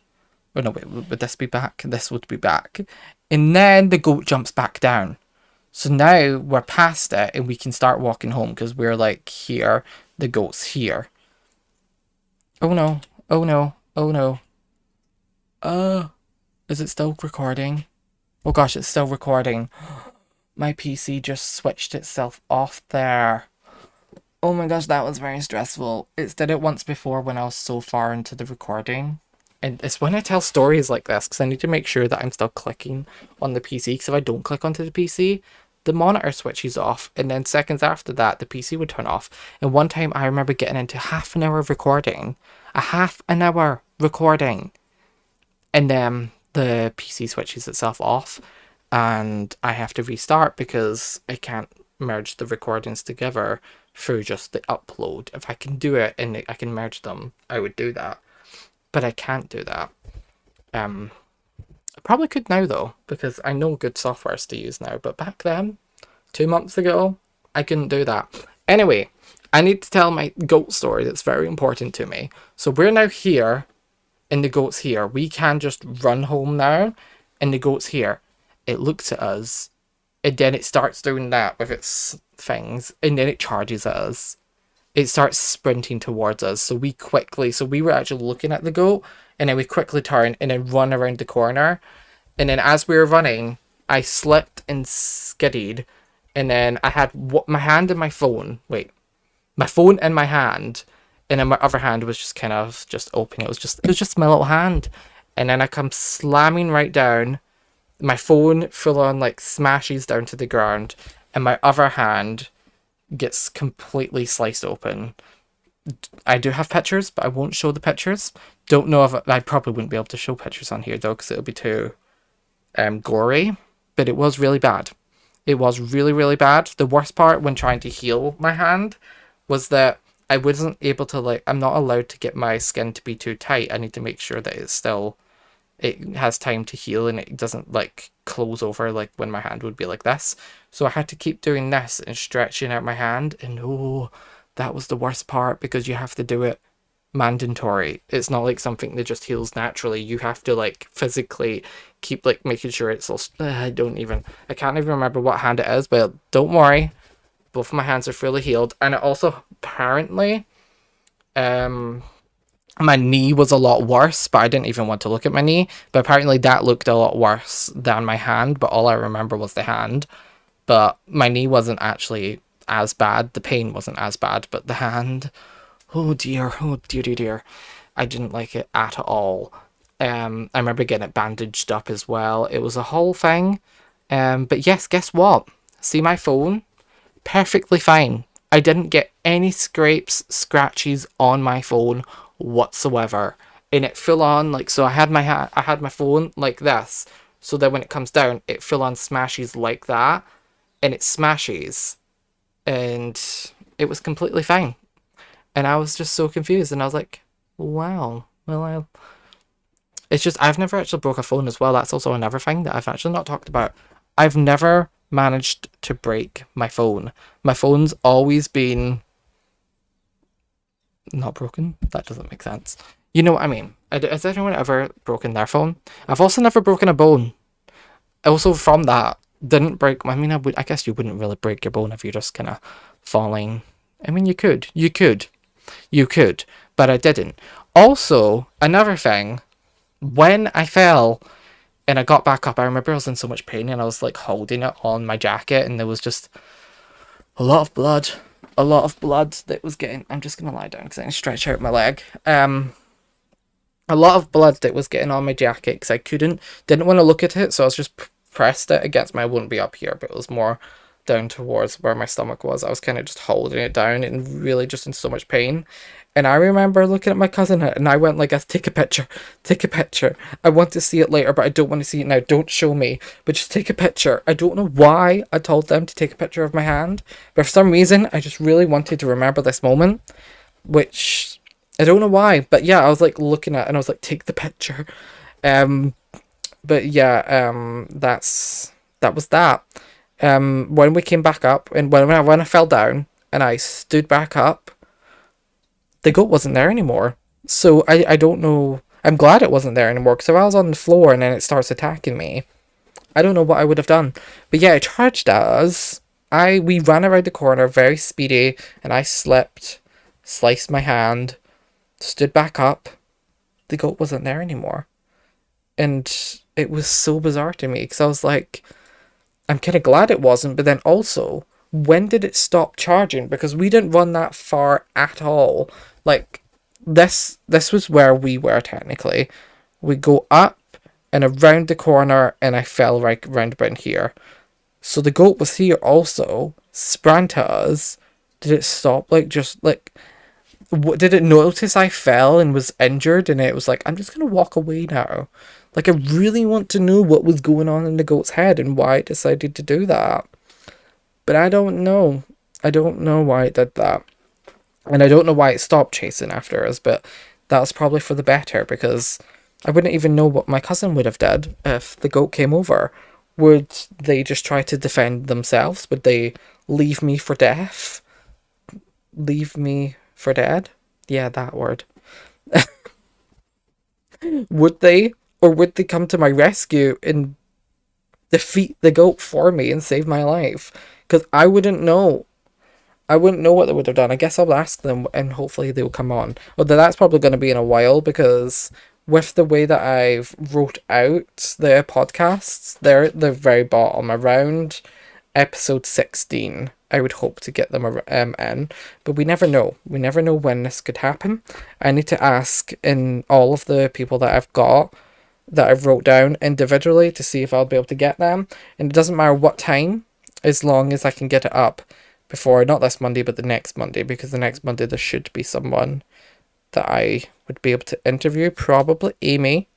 Oh no, wait, would this be back? This would be back. And then the goat jumps back down. So now we're past it, and we can start walking home, because we're like here. The goat's here. Oh no. Oh no. Oh no. Is it still recording? Oh gosh, it's still recording. My PC just switched itself off there. Oh my gosh, that was very stressful. It's did it once before when I was so far into the recording. And it's when I tell stories like this, because I need to make sure that I'm still clicking on the PC, because if I don't click onto the PC, the monitor switches off, and then seconds after that, the PC would turn off. And one time I remember getting into half an hour of recording. A half an hour recording. And then the PC switches itself off, and I have to restart, because I can't merge the recordings together through just the upload. If I can do it and I can merge them, I would do that. But I can't do that. I probably could now, though, because I know good softwares to use now. But back then, 2 months ago, I couldn't do that. Anyway, I need to tell my goat story that's very important to me. So we're now here, and the goat's here. We can just run home now, and the goat's here. It looks at us, and then it starts doing that with its things, and then it charges at us. It starts sprinting towards us. So we were actually looking at the goat, and then we quickly turn and then run around the corner. And then as we were running, I slipped and skidded, and then I had my hand in my phone. Wait, my phone in my hand, and then my other hand was just kind of just open. It was just my little hand, and then I come slamming right down. My phone full on like smashes down to the ground, and my other hand gets completely sliced open. I do have pictures, but I won't show the pictures. Don't know if I probably wouldn't be able to show pictures on here though, because it'll be too gory. But it was really bad. It was really, really bad. The worst part when trying to heal my hand was that I wasn't able to I'm not allowed to get my skin to be too tight. I need to make sure that it has time to heal and it doesn't close over like when my hand would be like this. So I had to keep doing this and stretching out my hand, and that was the worst part because you have to do it mandatory. It's not like something that just heals naturally. You have to physically keep making sure it's all. I can't even remember what hand it is, but don't worry, both of my hands are fully healed. And it also apparently, my knee was a lot worse, but I didn't even want to look at my knee. But apparently that looked a lot worse than my hand, but all I remember was the hand. But my knee wasn't actually as bad. The pain wasn't as bad, but the hand, oh dear, dear. I didn't like it at all. I remember getting it bandaged up as well. It was a whole thing. But yes, guess what? See my phone? Perfectly fine. I didn't get any scrapes, scratches on my phone whatsoever. And it full on so I had my phone like this. So that when it comes down, it full on smashes like that. And it smashes. And it was completely fine. And I was just so confused. And I was like, wow. Well, it's just, I've never actually broke a phone as well. That's also another thing that I've actually not talked about. I've never managed to break my phone. My phone's always been not broken. That doesn't make sense. You know what I mean? Has anyone ever broken their phone? I've also never broken a bone. Also from that, didn't break. I mean, I guess you wouldn't really break your bone if you're just kind of falling. I mean, you could, but I didn't. Also, another thing, when I fell and I got back up, I remember I was in so much pain and I was holding it on my jacket, and there was just a lot of blood that was getting. I'm just gonna lie down because I can stretch out my leg. A lot of blood that was getting on my jacket because I didn't want to look at it, so I was just pressed it against I wouldn't be up here, but it was more down towards where my stomach was. I was kind of just holding it down and really just in so much pain. And I remember looking at my cousin and I went take a picture. I want to see it later, but I don't want to see it now. Don't show me, but just take a picture. I don't know why I told them to take a picture of my hand, but for some reason, I just really wanted to remember this moment, which I don't know why, but yeah, I was looking at it and I was take the picture. But yeah, that was that. When we came back up and when I fell down and I stood back up, the goat wasn't there anymore. So I don't know. I'm glad it wasn't there anymore, because if I was on the floor and then it starts attacking me, I don't know what I would have done. But yeah, it charged at us. We ran around the corner very speedy, and I slipped, sliced my hand, stood back up. The goat wasn't there anymore. And it was so bizarre to me, because I was I'm kind of glad it wasn't, but then also, when did it stop charging? Because we didn't run that far at all. This was where we were technically. We go up and around the corner, and I fell right round about here. So the goat was here also, sprang to us. Did it stop? Did it notice I fell and was injured, and it was I'm just gonna walk away now? I really want to know what was going on in the goat's head and why it decided to do that. But I don't know. I don't know why it did that. And I don't know why it stopped chasing after us, but that's probably for the better, because I wouldn't even know what my cousin would have did if the goat came over. Would they just try to defend themselves? Would they leave me for death? Leave me for dead? Yeah, that word. Would they? Or would they come to my rescue and defeat the goat for me and save my life? Because I wouldn't know. I wouldn't know what they would have done. I guess I'll ask them and hopefully they'll come on. Although that's probably going to be in a while because with the way that I've wrote out the podcasts, they're at the very bottom around episode 16. I would hope to get them in, but we never know. We never know when this could happen. I need to ask in all of the people that I've got that I've wrote down individually to see if I'll be able to get them. And it doesn't matter what time, as long as I can get it up before, not this Monday, but the next Monday, because the next Monday there should be someone that I would be able to interview, probably Amy,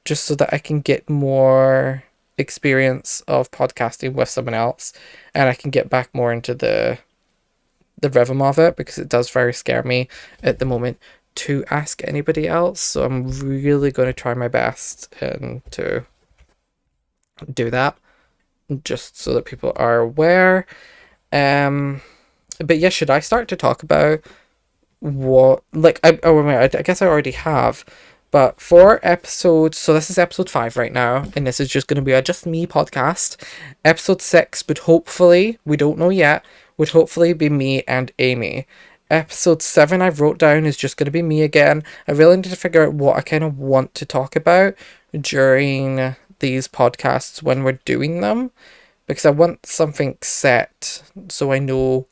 just so that I can get more experience of podcasting with someone else and I can get back more into the rhythm of it, because it does very scare me at the moment to ask anybody else. So I'm really going to try my best and to do that, just so that people are aware. But yeah, should I start to talk about what, like, I guess I already have, but for episodes, so this is episode 5 right now, and this is just going to be a just me podcast. Episode 6 would hopefully, we don't know yet, would hopefully be me and Amy. Episode 7 I've wrote down is just going to be me again. I really need to figure out what I kind of want to talk about during these podcasts when we're doing them, because I want something set so I know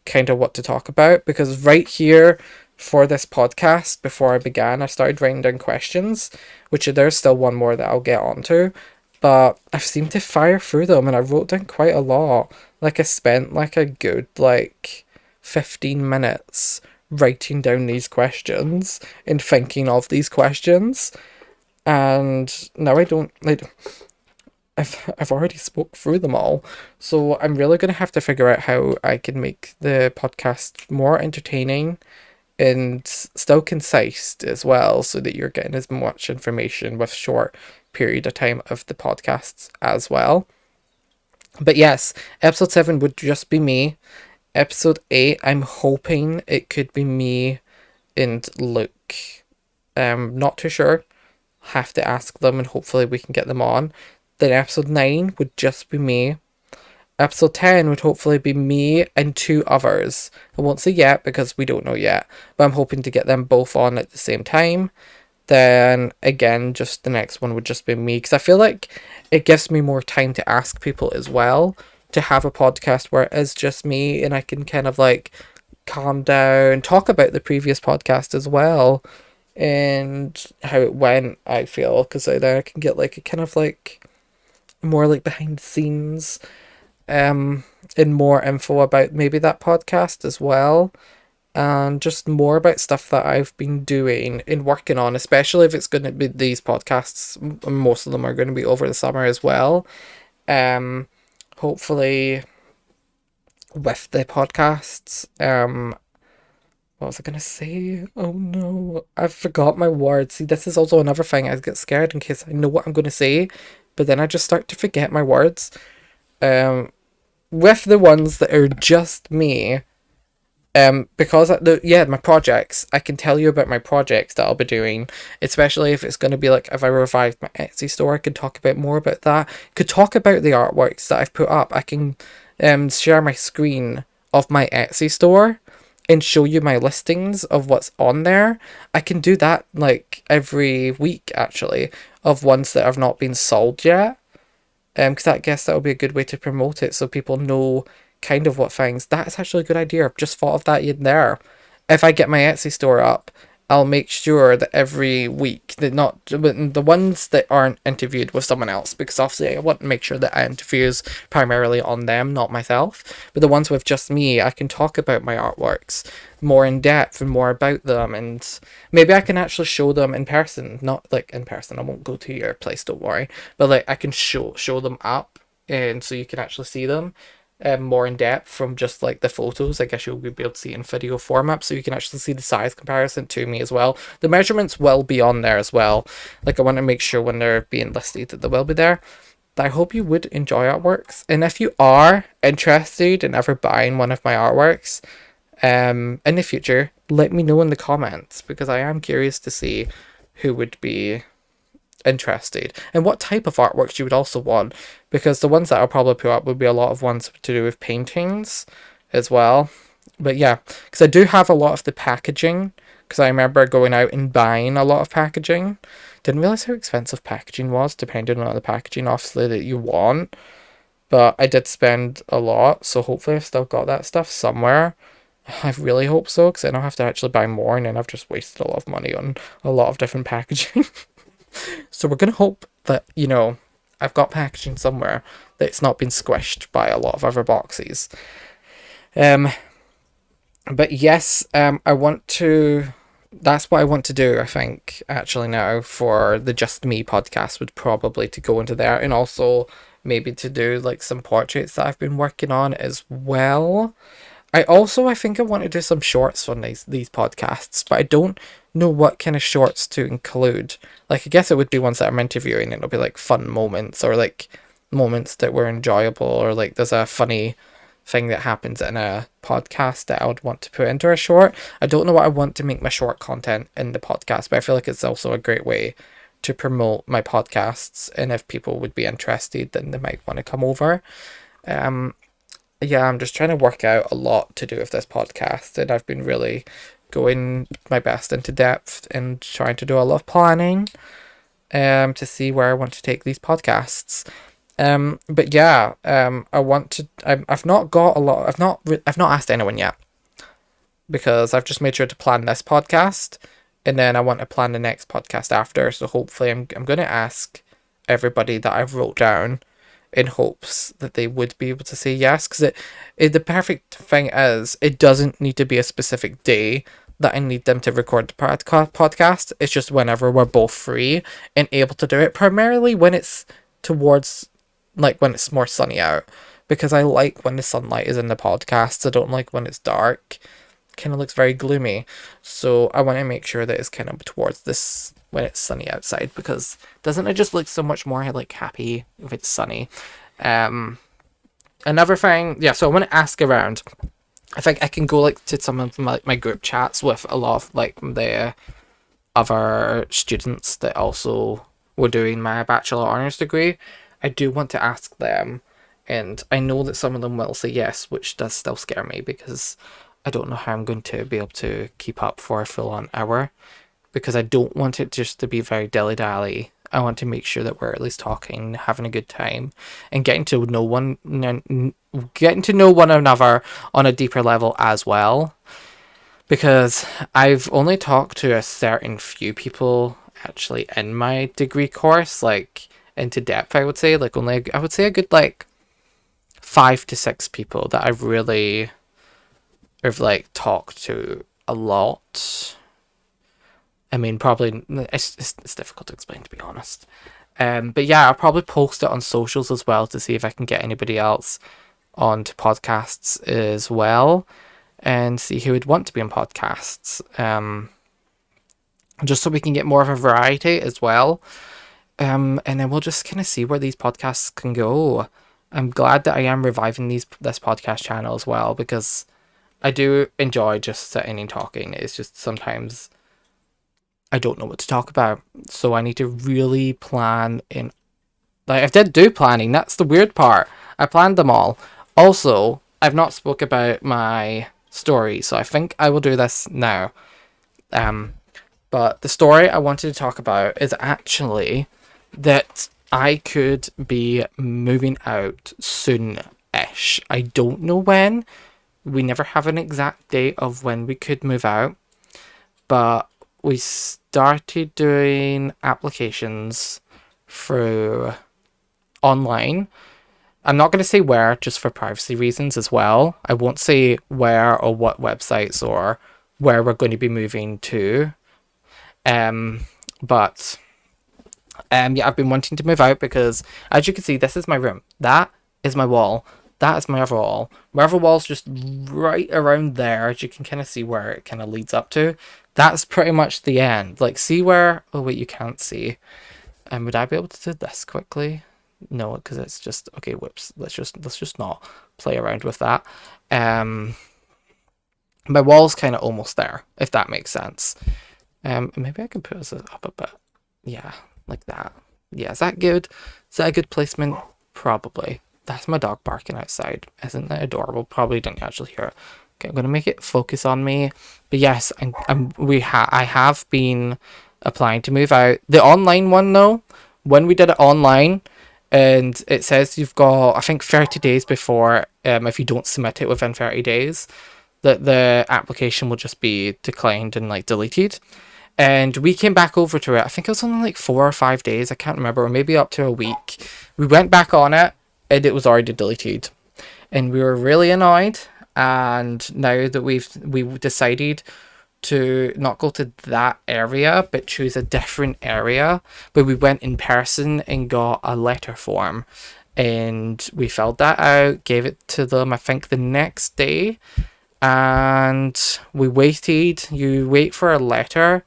kind of what to talk about. Because right here for this podcast, before I began, I started writing down questions, which there's still one more that I'll get onto, but I've seemed to fire through them and I wrote down quite a lot. Like I spent like a good 15 minutes writing down these questions and thinking of these questions, and now I've already spoke through them all, so I'm really going to have to figure out how I can make the podcast more entertaining and still concise as well, so that you're getting as much information with short period of time of the podcasts as well. But yes, episode 7 would just be me. Episode 8, I'm hoping it could be me and Luke. Not too sure. Have to ask them and hopefully we can get them on. Then episode 9 would just be me. Episode 10 would hopefully be me and 2 others. I won't say yet because we don't know yet, but I'm hoping to get them both on at the same time. Then again, just the next one would just be me, because I feel like it gives me more time to ask people as well, to have a podcast where it is just me and I can kind of calm down, talk about the previous podcast as well and how it went, I feel, because then I can get a kind of more behind the scenes and more info about maybe that podcast as well, and just more about stuff that I've been doing and working on, especially if it's going to be these podcasts. Most of them are going to be over the summer as well. Hopefully with the podcasts, what was I going to say? Oh no, I forgot my words. See, this is also another thing. I get scared in case I know what I'm going to say, but then I just start to forget my words. With the ones that are just me, because my projects, I can tell you about my projects that I'll be doing, especially if it's going to be if I revive my Etsy store, I could talk about more about that. Could talk about the artworks that I've put up. I can share my screen of my Etsy store and show you my listings of what's on there. I can do that every week actually, of ones that have not been sold yet. Because I guess that would be a good way to promote it, so people know kind of what things. That's actually a good idea. I've just thought of that in there. If I get my Etsy store up, I'll make sure that every week, the ones that aren't interviewed with someone else, because obviously I want to make sure that I interviews primarily on them, not myself. But the ones with just me, I can talk about my artworks more in depth and more about them, and maybe I can actually show them in person. Not in person, I won't go to your place, don't worry. But I can show them up, and so you can actually see them more in depth from just the photos. I guess you'll be able to see in video format, so you can actually see the size comparison to me as well. The measurements will be on there as well. I want to make sure when they're being listed that they will be there. I hope you would enjoy artworks, and if you are interested in ever buying one of my artworks in the future, let me know in the comments, because I am curious to see who would be interested. And what type of artworks you would also want, because the ones that I'll probably put up would be a lot of ones to do with paintings as well. But yeah, because I do have a lot of the packaging, because I remember going out and buying a lot of packaging. Didn't realize how expensive packaging was, depending on the packaging, obviously, that you want. But I did spend a lot, so hopefully I've still got that stuff somewhere. I really hope so, because I don't have to actually buy more, and then I've just wasted a lot of money on a lot of different packaging. So we're going to hope that, I've got packaging somewhere that's not been squished by a lot of other boxes. But yes, I want to... That's what I want to do, I think, actually now, for the Just Me podcast, would probably to go into there, and also maybe to do, like, some portraits that I've been working on as well. I think I want to do some shorts on these podcasts, but I don't know what kind of shorts to include. Like, I guess it would be ones that I'm interviewing, and it'll be, like, fun moments, or, like, moments that were enjoyable, or, like, there's a funny thing that happens in a podcast that I would want to put into a short. I don't know what I want to make my short content in the podcast, but I feel like it's also a great way to promote my podcasts, and if people would be interested, then they might want to come over. Yeah, I'm just trying to work out a lot to do with this podcast, and I've been really going my best into depth and trying to do a lot of planning to see where I want to take these podcasts. But yeah, I want to. I've not got a lot. I've not asked anyone yet, because I've just made sure to plan this podcast, and then I want to plan the next podcast after. So hopefully, I'm going to ask everybody that I've wrote down, in hopes that they would be able to say yes. Because the perfect thing is, it doesn't need to be a specific day that I need them to record the podcast. It's just whenever we're both free and able to do it. Primarily when it's towards, like, when it's more sunny out, because I like when the sunlight is in the podcast. I don't like when it's dark. It kind of looks very gloomy. So I want to make sure that it's kind of towards this, when it's sunny outside, because doesn't it just look so much more, like, happy if it's sunny? Another thing, yeah, so I want to ask around. I think I can go, like, to some of my group chats with a lot of, like, the other students that also were doing my bachelor honours degree. I do want to ask them, and I know that some of them will say yes, which does still scare me, because I don't know how I'm going to be able to keep up for a full-on hour, because I don't want it just to be very dilly-dally. I want to make sure that we're at least talking, having a good time, and getting to know one another on a deeper level as well. Because I've only talked to a certain few people actually in my degree course, like, into depth, I would say. Like, I would say a good, like, 5 to 6 people that I've really have, like, talked to a lot. I mean, probably, it's difficult to explain, to be honest. But yeah, I'll probably post it on socials as well to see if I can get anybody else onto podcasts as well, and see who would want to be on podcasts. Just so we can get more of a variety as well. And then we'll just kind of see where these podcasts can go. I'm glad that I am reviving this podcast channel as well, because I do enjoy just sitting and talking. It's just sometimes I don't know what to talk about, so I need to really plan in. Like, I did do planning. That's the weird part. I planned them all. Also, I've not spoke about my story, so I think I will do this now. But the story I wanted to talk about is actually that I could be moving out soon-ish. I don't know when. We never have an exact date of when we could move out, but we started doing applications through online. I'm not going to say where, just for privacy reasons as well. I won't say where or what websites or where we're going to be moving to. But yeah, I've been wanting to move out because, as you can see, this is my room. That is my wall. That is my other wall. My other wall's just right around there, as you can kind of see where it kind of leads up to. That's pretty much the end. Like, see where... Oh, wait, you can't see. Would I be able to do this quickly? No, because it's just... Okay, whoops. Let's just not play around with that. My wall's kind of almost there, if that makes sense. Maybe I can put this up a bit. Yeah, like that. Yeah, is that good? Is that a good placement? Probably. That's my dog barking outside. Isn't that adorable? Probably didn't actually hear it. Okay, I'm gonna make it focus on me. But yes, I have been applying to move out. The online one though, when we did it online, and it says you've got, I think, 30 days before. If you don't submit it within 30 days, that the application will just be declined and like deleted. And we came back over to it. I think it was only like 4 or 5 days. I can't remember, or maybe up to a week. We went back on it, and it was already deleted, and we were really annoyed. And now that we've decided to not go to that area, but choose a different area. But we went in person and got a letter form, and we filled that out, gave it to them, I think, the next day. And we waited. You wait for a letter.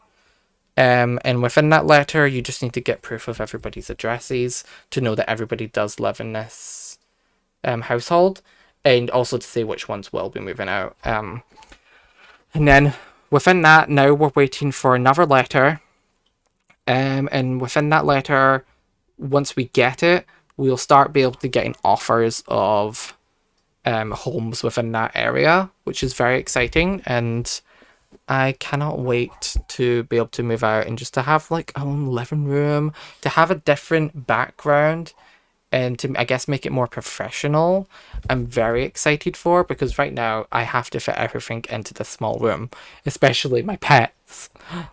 And within that letter, you just need to get proof of everybody's addresses to know that everybody does live in this household, and also to say which ones will be moving out. And then within that, now we're waiting for another letter. And within that letter, once we get it, we'll start be able to getting offers of homes within that area, which is very exciting. And I cannot wait to be able to move out and just to have like our own living room, to have a different background, and to, I guess, make it more professional. I'm very excited for, because right now I have to fit everything into this small room, especially my pets,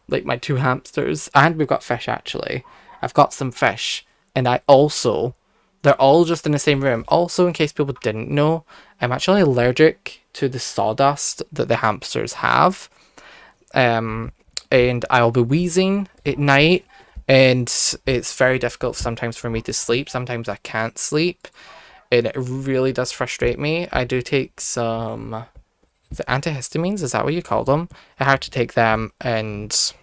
like my 2 hamsters, and we've got fish actually. I've got some fish, and they're all just in the same room. Also, in case people didn't know, I'm actually allergic to the sawdust that the hamsters have. And I'll be wheezing at night, and it's very difficult sometimes for me to sleep. Sometimes I can't sleep, and it really does frustrate me. I do take some, is it antihistamines? Is that what you call them? I have to take them, and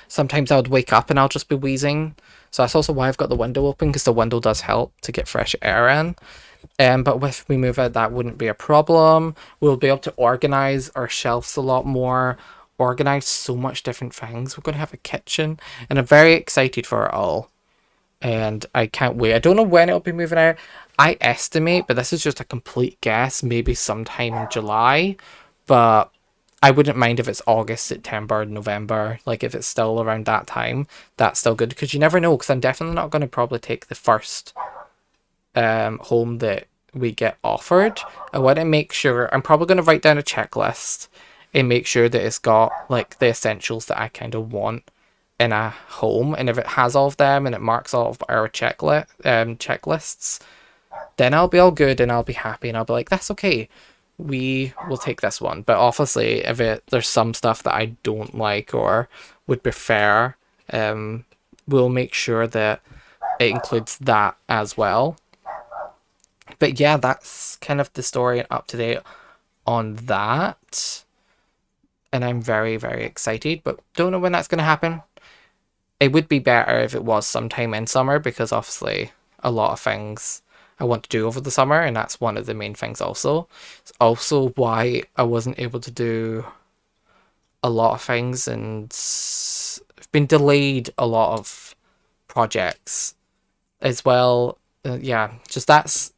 sometimes I would wake up and I'll just be wheezing. So that's also why I've got the window open, because the window does help to get fresh air in. But if we move out, that wouldn't be a problem. We'll be able to organize our shelves a lot more, organize so much different things. We're going to have a kitchen, and I'm very excited for it all. And I can't wait. I don't know when it'll be moving out. I estimate, but this is just a complete guess, maybe sometime in July. But I wouldn't mind if it's August, September, November. Like, if it's still around that time, that's still good, because you never know. Because I'm definitely not going to probably take the first home that we get offered. I want to make sure, I'm probably going to write down a checklist and make sure that it's got like the essentials that I kind of want in a home, and if it has all of them and it marks all of our checklists, then I'll be all good and I'll be happy, and I'll be like, that's okay, we will take this one. But obviously, if there's some stuff that I don't like or would prefer, we'll make sure that it includes that as well. But yeah, that's kind of the story and up to date on that. And I'm very, very excited, but don't know when that's going to happen. It would be better if it was sometime in summer, because obviously a lot of things I want to do over the summer, and that's one of the main things also. It's also why I wasn't able to do a lot of things, and I've been delayed a lot of projects as well. Yeah, just that's,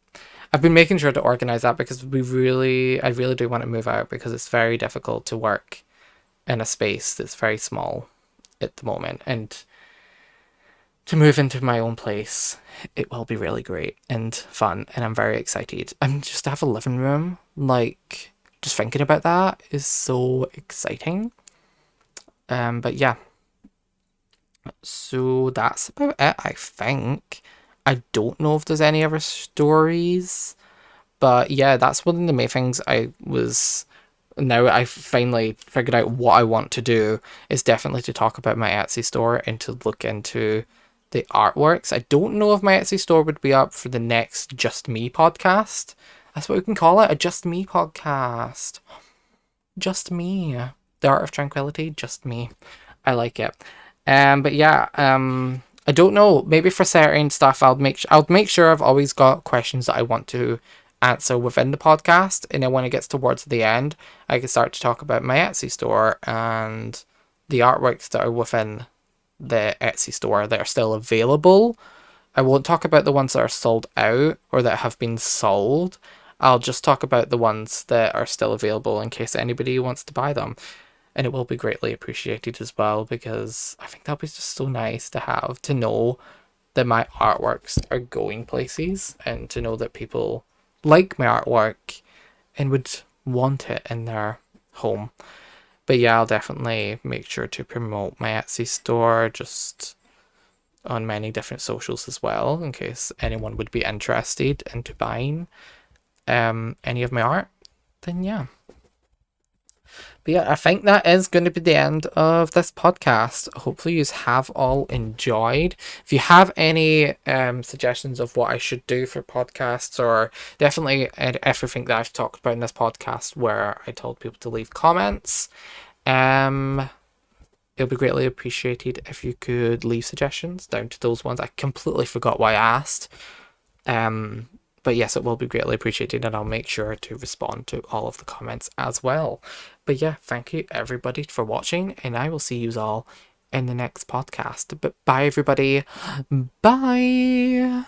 I've been making sure to organize that, because I really do want to move out, because it's very difficult to work in a space that's very small at the moment, and to move into my own place, it will be really great and fun, and I'm very excited. I'm just to have a living room, like, just thinking about that is so exciting. But yeah, so that's about it, I think. I don't know if there's any other stories, but yeah, that's one of the main things now I finally figured out what I want to do, is definitely to talk about my Etsy store and to look into the artworks. I don't know if my Etsy store would be up for the next Just Me podcast. That's what we can call it, a Just Me podcast. Just me. The Art of Tranquillity, just me. I like it. But yeah, I don't know. Maybe for certain stuff, I'll make sure I've always got questions that I want to answer within the podcast, and then when it gets towards the end, I can start to talk about my Etsy store and the artworks that are within the Etsy store that are still available. I won't talk about the ones that are sold out or that have been sold. I'll just talk about the ones that are still available in case anybody wants to buy them. And it will be greatly appreciated as well, because I think that'll be just so nice to have, to know that my artworks are going places and to know that people like my artwork and would want it in their home. But yeah, I'll definitely make sure to promote my Etsy store just on many different socials as well, in case anyone would be interested into buying any of my art. Then yeah. But yeah, I think that is going to be the end of this podcast. Hopefully you have all enjoyed. If you have any suggestions of what I should do for podcasts, or definitely everything that I've talked about in this podcast where I told people to leave comments, it would be greatly appreciated if you could leave suggestions down to those ones. I completely forgot why I asked. But yes, it will be greatly appreciated, and I'll make sure to respond to all of the comments as well. But yeah, thank you everybody for watching, and I will see you all in the next podcast. But bye everybody. Bye.